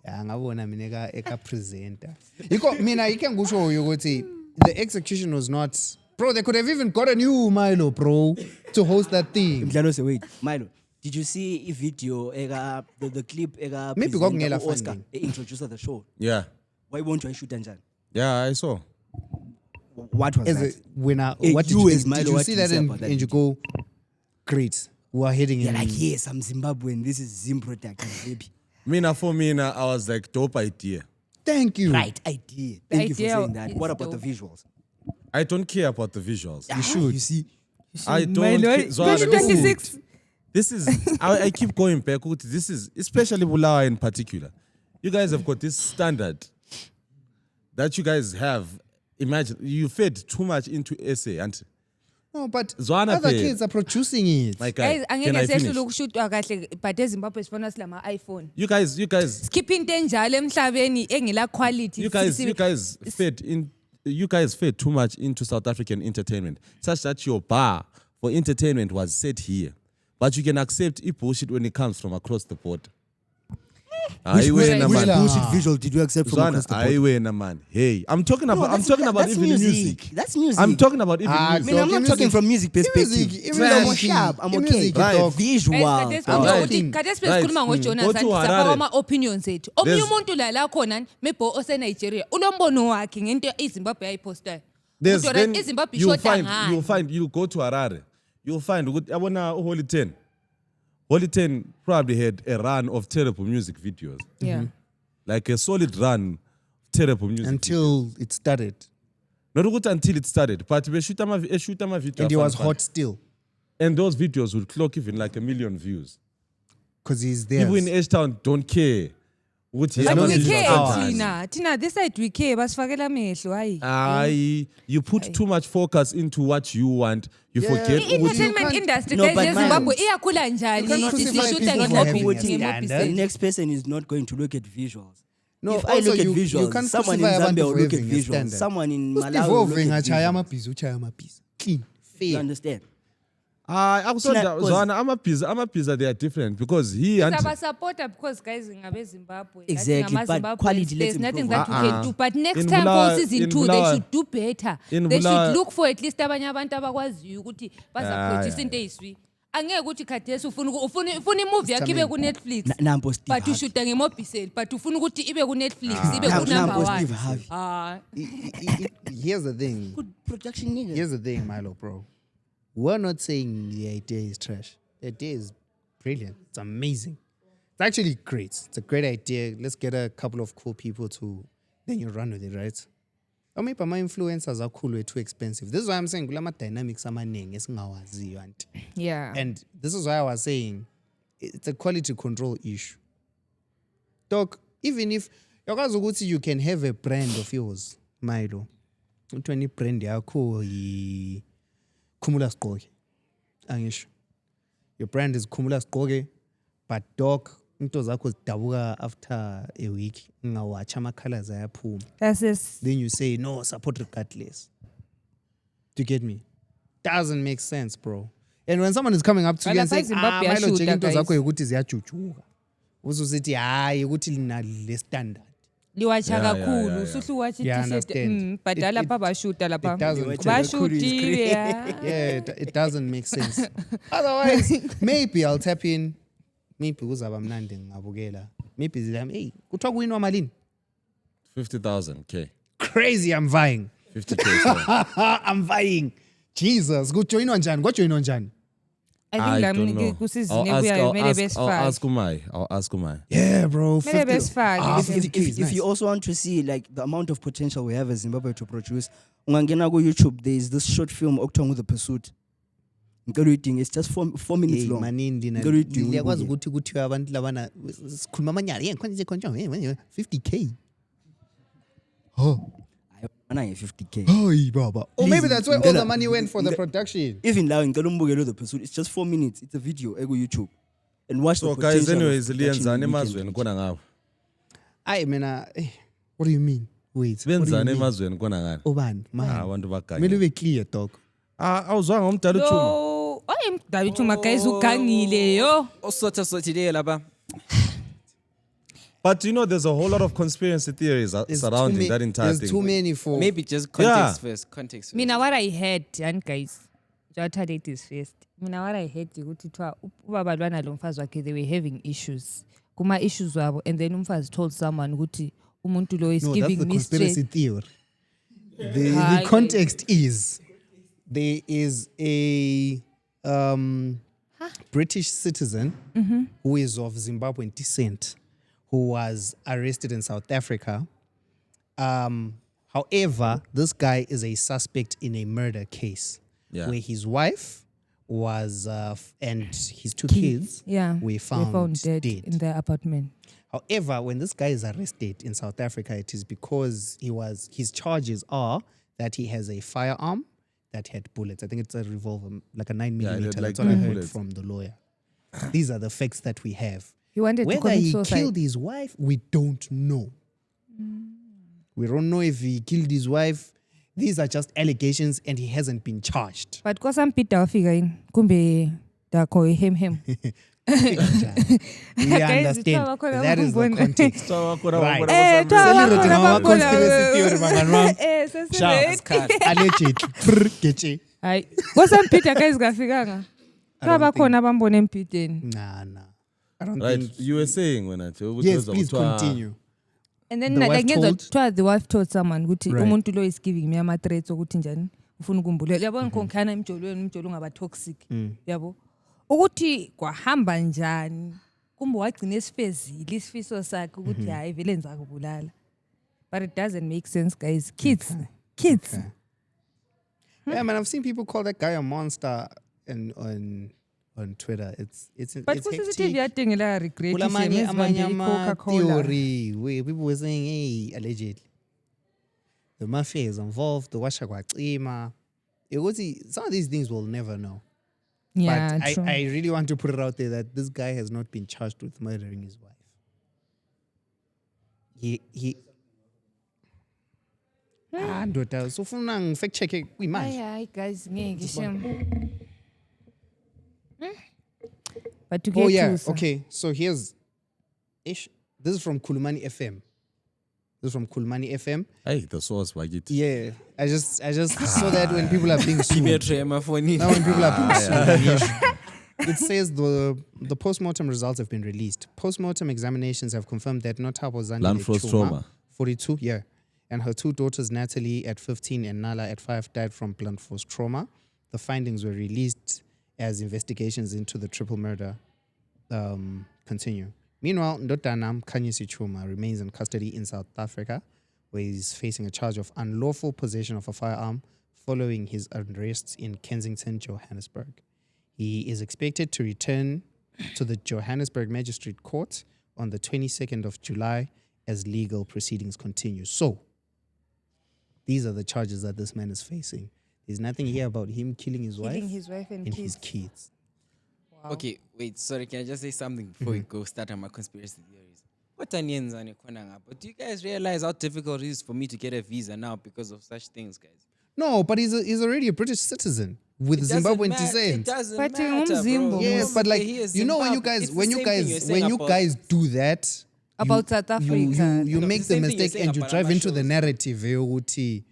Ya ngabona mina eka presenter. Yiko mina ike ngisho ukuthi the execution was not. Bro, they could have even gotten you, Milo, bro, to host that thing. Mdlalo se wait, Milo. Did you see a video the clip Maybe presenter kwakungela u-Oscar funding. introducer the show? Yeah. Why won't you shoot and Yeah, I saw. What was As that? a winner, Eh, what did you you as think? Milo, Did you what see do you that say and, about that and you video? go, great, we are heading You're in. like, yes, I'm Zimbabwean. This is Zim production, baby. For me, I was like, dope idea. Thank you. Right idea. Thank you for idea saying that. is What about dope. the visuals? I don't care about the visuals. You should. You see, I don't care. Zwana, this is- 2026 This is, I keep going back. This is, especially Bulawa in particular. You guys have got this standard that you guys have. Imagine, you fed too much into essay and No, but Zwana other pay. kids are producing it. my guys guy, can angeke I sehlule finish? ukushutwa kahle but ezimbabwe sifona silama iPhone You guys, sikhipha into enjalo emhlabeni engela quality you guys fed too much into South African entertainment, such that your bar for entertainment was set here. But you can accept bullshit when it comes from across the border. which man. bullshit visual did you accept from Zwana, across the board? aiwe na man. Hey, I'm talking about. No, I'm talking about that's even music. That's music. I'm talking about even Ah, I music. mean, I'm not Music- talking from music perspective. music, even I'm though- sharp. I'm in okay. music, Right. dog. Visual. Right. khathesi Right. sikhuluma ngojonas Go to sifaka Harare. ama-opinions ethu omunye There's- umuntu la khona maybe osenigeria ulombono wakhe ngento izimbabwe yayipostayo There's Uthi, then "Alright, izimbabwe you'll ishoda find, ngani?" you go to Harare, you'll find ukuthi yabona Holy 10. Holy 10 probably had a run of terrible music videos, yeah like a solid run of terrible music. Until it started. Not ukuthi until it started, but they shoot a video, And he was hot still. and those videos would clock even like 1 million views. Because he's there. People in H-Town don't care. Ukuthi but no ama- we need care hours. thina this side we care basifakela amehlo hayi Aye, you put too much focus into what you want. You Yeah. forget ukuthi- i-entertainment can't- industry No, guys but yezimbabwe man, iyakhula njani you can't crucify sishuta people for having The standards. next person is not going to look at visuals. No, if I also look at you visuals, can't someone in crucify abantu Zambia will for look at having a visuals. standard. Someone in Who's Malawi will look evolving? at Achaya visuals. amabhizi, uchaya amabhizi. Clean, You fair. understand? Akusonda Zwana, amapizza they are different because he and sabasupporta because guys ngabezimbabwe Exactly, but quality, let's there's nothing improve. that we can do but next In time for Bulawayo- season in 2 they Bulawayo- should do better in they Bulawayo- should look for at least abanye abantu abakwaziyo ukuthi bazaproduce into eyiswi angeke ukuthi khathesi ufuna imovie yakho ibe ku-netflix Nampo Steve but Harvey. ushuta ngemobhiseli but ufuna ukuthi ibe ku-netflix ibe Nampo ku-number Steve 1 Harvey. Here's the thing. Good production nigga. Here's the thing, Milo, bro. We're not saying the idea is trash. The idea is brilliant. It's amazing. It's actually great. It's a great idea. Let's get a couple of cool people to, then you run with it, right? Or maybe my influencers are cool, way too expensive. This is why I'm saying, kulama dynamics amaningi esingawaziyo anti. Yeah. And this is why I was saying, it's a quality control issue. Doc, even if you can have a brand of yours, Milo, 20 brand yakho yi Cumulus Goge. Angisho. Your brand is Cumulus Goge, but Doc, into zakho zidabuka after a week, ungawacha ama-colors ayaphuma. That's it. Then you say, no, support regardless. Do you get me? Doesn't make sense, bro. And when someone is coming up to you and saying, Zimbabwe Milo, yashuta, check into guys. zakho yokuthi ziyajujuka. Uzusithi, hayi, ukuthi lina le standard. Liwacha Yeah, yeah, kakhulu yeah, yeah. usuhle watch Yeah, I it understand. badala It- lapha bashuta lapha it doesn't- bashutile yeah. Yeah, it doesn't make sense. Otherwise, maybe I'll tap in. Maybe kuzaba mnandi ngabukela. Maybe zilami, hey, kuthiwa kuyinwa malini? 50,000K. Crazy, I'm vying. 50K. sorry. I'm vying. Jesus, kujoyinwa njani? Kwajoyinwa njani? I I think don't know. kusizini ebuyayo mele I'll besifake ask Umai. I'll ask Umai. Yeah, bro. mele 50. besifake If you also want to see like the amount of potential we have as Zimbabwe to produce, ungangena go YouTube. There is this short film Okuthiwa The Pursuit. Ngicela uyidinge, it's just 4 minutes Hey, long. manindi na Ngicela uyidinge liyakwazi uyibuke. ukuthi kuthiwa abantu labana sikhuluma amanyala nje khonje 50K. Oh, Ana nge-50K. hey baba. Or maybe that's where all the Ngicela- money went for the ngicela- production. Even now ngicela umbukele The Pursuit. It's just 4 minutes. It's a video ego YouTube. And watch So the guys, potential of anyways, production liyenzani we can emazweni reach. kona ngawo? Ayi mina, what do you mean? Wait. What do you Benzani mean? emazweni kona ngani? Obani, Ah, man. abantu baganye. Kumele ube clear, dog. Awuzwanga umdala uThuma? yo oye mdala uthuma guys ugangile yo Osotha-sothileyo lapha. But you know, there's a whole lot of conspiracy theories There's surrounding too that entire There's thing. too many for. Maybe just context first. Context first. mina what I heard and guys jawathatha it is first mina what I heard ukuthi kuthiwa ubaba lwana lo mfazi wakhe they were having issues kuma issues wabo and then umfazi told someone ukuthi umuntu lo is No, that's giving the me conspiracy straight theory. The Hayi. context is there is a British citizen who is of Zimbabwean descent who was arrested in South Africa. However, this guy is a suspect in a murder case Yeah. where his wife was and his two kids yeah were they found dead dead. in their apartment. However, when this guy is arrested in South Africa, it is because his charges are that he has a firearm that had bullets. I think it's a revolver, like a 9mm. Yeah, it had, That's like, what I heard bullets. from the lawyer. These are the facts that we have. He wanted to Whether commit he suicide. killed his wife, we don't know. We don't know if he killed his wife. These are just allegations and he hasn't been charged. But kwasampita wafika yini kumbe dakho hem We Guys, understand. ithaba khona That is the ukubona. context. Right. eh Celebrating our conspiracy theory, mangani wami. eh Sharp. sesile Allegedly. Brr, getche. hayi kwasampita guys kafikanga kaba khona bambone empiteni Nah. I don't Right, think. you were saying when I told Yes, please continue. and then The like wife ngezwa told- kuthiwa the wife told someone ukuthi Right. umuntu lo is giving me ama threats ukuthi njani ufuna ukumbulela yabo ngikhonkhana emjolweni umjolo ungaba toxic yabo ukuthi kwahamba njani kumbe wagcina esifezile isifiso sakhe ukuthi hayi vele enza kubulala but it doesn't make sense guys kids Yeah, man, I've seen people call that guy a monster on Twitter. It's but it's kusisithi hectic. yadingela regret Kulamanye amanye Coca ama Cola theory where people were saying, hey, allegedly. The mafia is involved, the washa kwacima. Some of these things we'll never know. yeah But true. I really want to put it out there that this guy has not been charged with murdering his wife. He ndoda sofuna ngifact check kuyimanje. Hayi guys ngeke shem but to Oh get yeah, to sir. okay. So here's ish. This is from Kulumani FM. Hey, the source, Bagit. Yeah, I just saw that when people are being sued. Metro emafoni. Now when people are being sued, yes. It says the post-mortem results have been released. Post-mortem examinations have confirmed that Notabo Blunt force Zandile trauma. 42, yeah, and her two daughters, Natalie at 15 and Nala at 5, died from blunt force trauma. The findings were released as investigations into the triple murder continue. Meanwhile, Ndotanam Kanyisi Chuma remains in custody in South Africa, where he's facing a charge of unlawful possession of a firearm following his arrest in Kensington, Johannesburg. He is expected to return to the Johannesburg Magistrate Court on the 22nd of July as legal proceedings continue. So, these are the charges that this man is facing. There's nothing here about him killing his wife and his kids. Okay, wait, sorry, can I just say something before we go start on my conspiracy theories? What onions on but do you guys realize how difficult it is for me to get a visa now because of such things, guys? No, but he's already a British citizen with Zimbabwean It descent. doesn't But matter, bro. Zimbo. Yes, but like He is when you Zimbabwe. guys It's the when you same thing guys you're saying when you about- guys do that About South Africa. you No, make it's the the same thing you're mistake saying and you about drive our into the shows. narrative yokuthi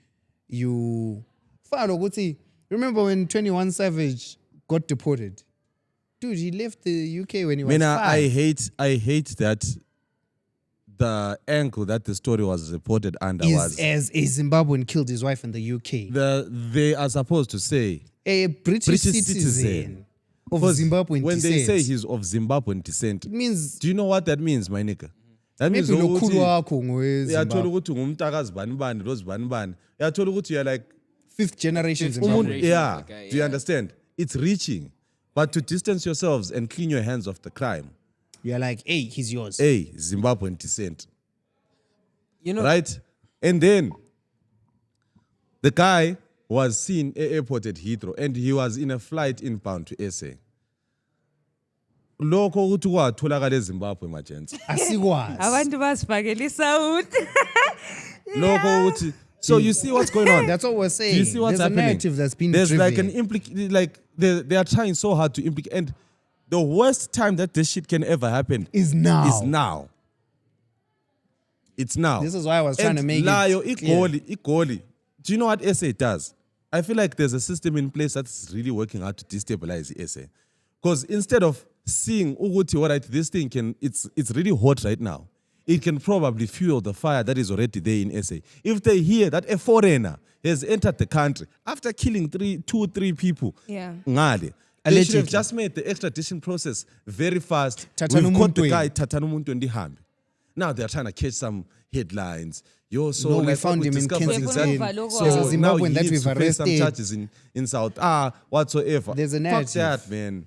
you Fano ukuthi remember when 21 Savage got deported? Dude, he left the UK when he was Mina, 5. I hate that the angle that the story was reported under is was as a Zimbabwean killed his wife in the UK. they are supposed to say A British, British citizen, citizen. of because Zimbabwean when descent. they say he's of Zimbabwean descent, it means do you know what that means, my nigga? That means maybe lokhulu ukuthi wakho uyathola ngoweZimbabwe. ukuthi ngumntakazi bani bani lo zibani bani. Uyathola ukuthi you're like 5th generation Fifth Zimbabwean. generation. yeah, Okay, do you yeah. understand? It's reaching. But to distance yourselves and clean your hands of the crime, You're like, hey, he's yours. A, Zimbabwean descent. You know, Right? And then the guy was seen at airport at Heathrow and he was in a flight inbound to SA. Lokho ukuthi kwatholakala eZimbabwe majents. Asikwazi. Abantu basifakela isawuti. Lokho ukuthi so you see what's going on. That's what we're saying. Do you see what's There's happening? a narrative that's been There's like an driven. like they are trying so hard to implicate, and the worst time that this shit can ever happen Is now. Is now. It's now. This is why I was trying And to make Layo, it clear. Igoli. Do you know what SA does? I feel like there's a system in place that's really working hard to destabilize SA. Because instead of seeing Uguti, all right, this thing it's really hot right now. It can probably fuel the fire that is already there in SA. If they hear that a foreigner has entered the country after killing 2-3 people, Yeah. ngale, they should Allegedly. have just made the extradition process very fast. Thathani We've caught the umuntu guy, Tatana umuntu ndihambe. Now they're trying to catch some headlines. Yo, so No, we like, found what him in discovered is Kensington. that- There's So a now Zimbabwean he that needs we've to face some arrested. charges in South whatsoever. There's a Fuck narrative. that, man.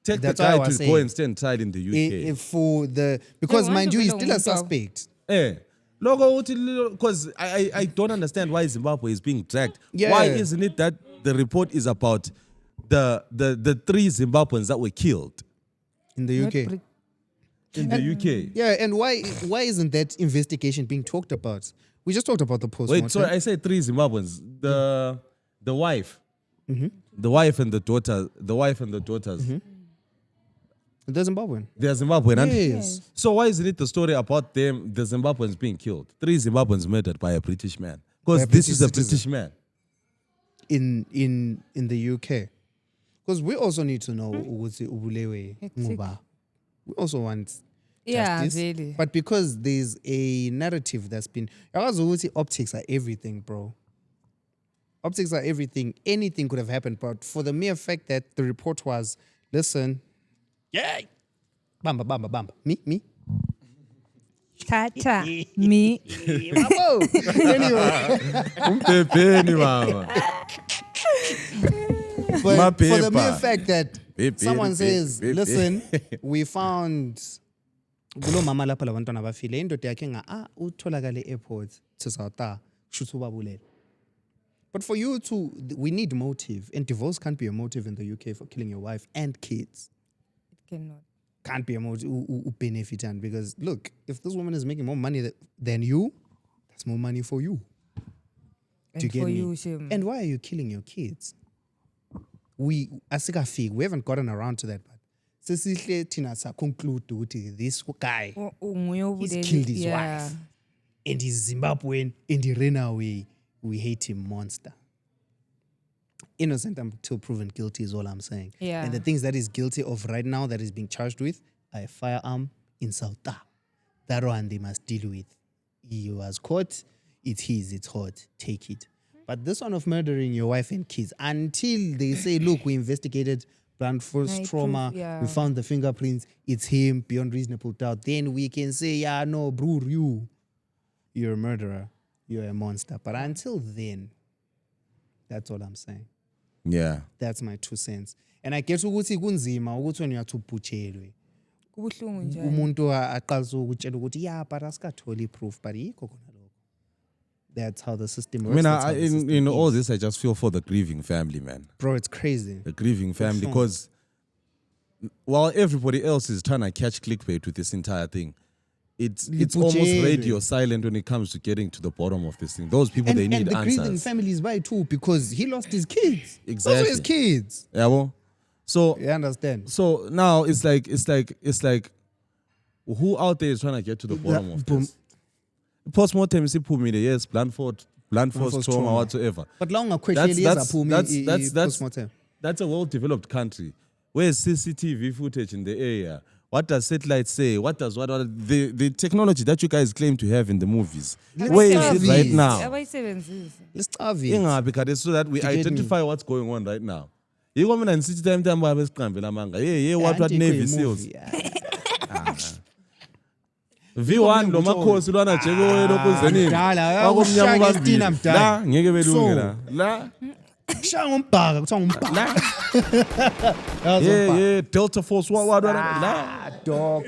Take That's the what I guy was to go saying. and stand trial in the UK. If for the because want mind to you, be he's the still a one to- suspect. Because I don't understand why Zimbabwe is being dragged. Yeah. Why isn't it that the report is about the 3 Zimbabweans that were killed In the UK. in the UK? Yeah, and why isn't that investigation being talked about? We just talked about the postmortem. Wait, sorry, I said 3 Zimbabweans. The wife, the wife and the daughter, The Zimbabwean. they are Zimbabwean. aren't they? Yes. So why isn't it the story about them, the Zimbabweans being killed? 3 Zimbabweans murdered by a British man. Because By a this British is a citizen. British man. In the UK. Because we also need to know ukuthi ubulewe ngoba. We also want Yeah, justice. really. But because there's a narrative that's been yakazi ukuthi optics are everything, bro. Optics are everything. Anything could have happened, but for the mere fact that the report was, listen, yeah, bamba, me. Tata, me. Bravo. Anyway, Umphepheni, mama. but for the Maphepha. mere fact that Beep, someone beep, says, beep, beep. listen, we found kulo mama lapha labantwana bafile indoda yakhe utholakale airport to South kushuthi ubabulele. But for you to, we need motive, and divorce can't be a motive in the UK for killing your wife and kids. Cannot. Can't be a motive, benefit, and because look, if this woman is making more money than you, that's more money for you. Do you And get for me? you, Shem. And why are you killing your kids? We haven't gotten around to that, but sesihle thina sa conclude ukuthi this guy he's killed his wife and he's Zimbabwean and he ran away. We hate him, monster. Innocent until proven guilty is all I'm saying. Yeah. And the things that he's guilty of right now that he's being charged with are a firearm in Sauta. That one they must deal with. He was caught, it's his, it's hot, take it. But this one of murdering your wife and kids, until they say, look, we investigated blunt force Right, trauma. proof, yeah. We found the fingerprints. It's him beyond reasonable doubt. Then we can say, yeah, no, bro, you're a murderer. You're a monster. But until then, that's all I'm saying. Yeah. That's my 2 cents. And I guess ukuthi kunzima ukuthi when you are to butchelwe. Kubuhlungu njalo. Umuntu aqalisa ukutshela ukuthi yeah, but asikatholi proof, but yikho khona lokho. That's how the system I works. mean, That's how the in system all is. this, I just feel for the grieving family, man. Bro, it's crazy. The grieving family, sure. because while everybody else is trying to catch clickbait with this entire thing, it's almost Lipujele. radio silent when it comes to getting to the bottom of this thing. Those people, they And need the grieving answers. family is why too, because he lost his kids. Those are his Exactly. kids. Yeah, well, so You understand? so now it's like who out there is trying to get to the bottom of boom. this? Postmortem is yes, Blandford Blandford's trauma trauma. whatsoever. But long That's a well-developed country. Where's CCTV footage in the area? What does satellite say? What the technology that you guys claim to have in the movies? Where is it right now? Abayisebenzisi. Let's starve it. Ingabi kade, so that we You get me? identify what's going on right now. Yiko mina nisithi time babe siqambela manga. Yeah, what Anti Navy movie, SEALs. yeah. V1 lo makhosi lwana jeke welokuzenini. mdala, Akumnyama uShaka Stina bambili. mdala. La ngeke belunge So- la. La Kushaya ngombhaka, kuthiwa ngumbhaka. yeah, Delta Force what la. Ah, dog.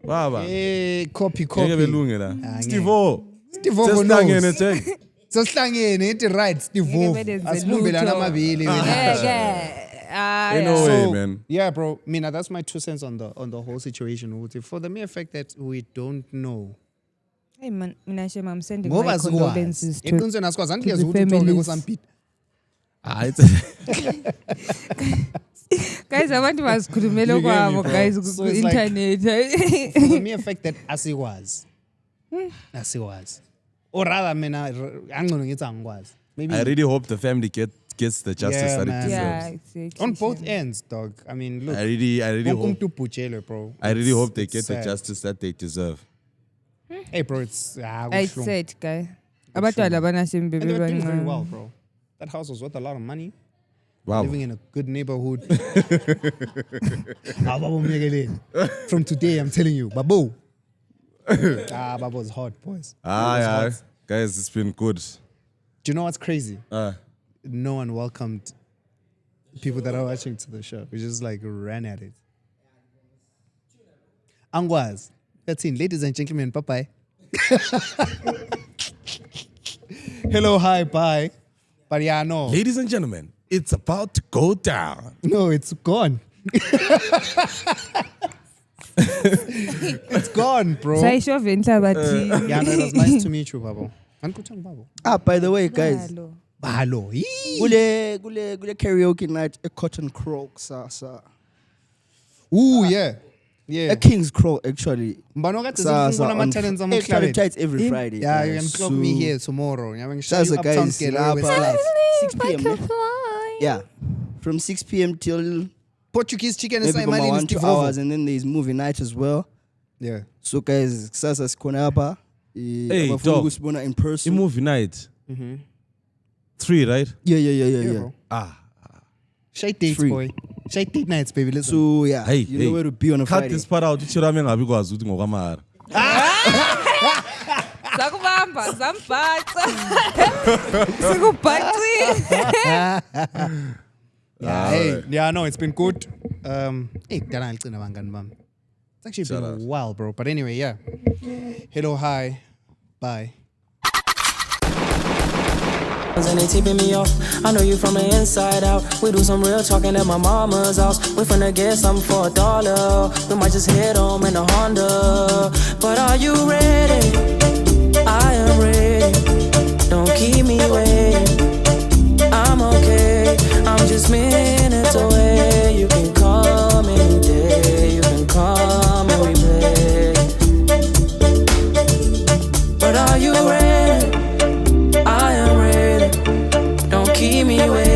Baba. Eh, copy. Ngeke belunge la. ngeke. Steve O. Steve O Sesihlangene knows. Jake. Sesihlangene ithi right Steve O. Ngeke benze Asibumbelana lutho. amabili wena. Ain't no way, man. Yeah, bro. Mina, that's my 2 cents on the whole situation. Ukuthi, for the mere fact that we don't know. Hey man, mina Shem, I'm sending my Ngoba sikwazi. condolences to Eqinisweni asikwazi. Angiyezi the ukuthi uthole families. kusampita. Ah, it's guys abantu bazikhulumela You get me, kwabo bro. guys So it's like- ku-internet. For the mere fact that asikwazi. Asiwazi. Or rather, mina, angcono ngithi angikwazi. Maybe I really hope the family gets the justice Yeah, that man. it Yeah, deserves. exactly. on both ends, dog. I mean, look. I really wonke hope umuntu ubhujelwe, bro. I really It's- hope they it's get the sad. justice that they deserve. Hey, bro, it's It's kubuhlungu. sad guy. Abantwana banasembe And they were doing very well, bebancane. bro. That house was worth a lot of money. Wow. Living in a good neighborhood. Babo Myekeleni. From today, I'm telling you, Babu. Babo's hot, boys. Yeah. Guys, it's been good. Do you know what's crazy? Uh, No one welcomed people that are watching to the show. We just like ran at it. Angwaz. That's it. Ladies and gentlemen, bye-bye. Hello, hi, bye. But yeah, no. ladies and gentlemen, it's about to go down. No, it's gone. It's gone, bro. sayishova enhlabathini. Yeah, no, it was nice to meet you, Babo. Anikutshanga Babo. By the way, guys, Balo. Balo. kule karaoke night at Cotton Crow, sa. Ooh, yeah. Yeah. A King's Crow, actually. Mbano kade Sa, zifuna on ama-talents actually, amhlabeni. it's every Friday. Yeah, you can So- clock me here tomorrow. Yeah, we can show Sasa you Uptown guys, Gate, lapha, Westlife. 6 p.m. Yeah. From 6 p.m. till Portuguese chicken is maybe my name is 1-2 Steve hours, Ovo. and then there's movie night as well. Yeah. So guys, sasa sikhona hapa. Hey, abafuna dog. ukusibona in person. Movie night. 3, right? Yeah. bro. Shade dates, Free. boy. Shade date nights, baby. Listen. So yeah, Hey, you know where to be on a cut Friday. this part out. Uchirame ngabi kwazi ukuthi ngokwamara. Zakubamba, zambhaxa. Sikubhaqile. Yeah, no, it's been good. Hey, kudala ngicina bangani bami. It's actually Shout been out. a while, bro. But anyway, yeah. Hello, hi, bye. And they tipping me off. I know you from the inside out. We do some real talking at my mama's house. We finna get something for $1. We might just head home in a Honda. But are you ready? I am ready. Don't keep me waiting. I'm okay. I'm just minutes away. You can call me any day. You can call me we play. But are you ready? I am ready. Don't keep me waiting.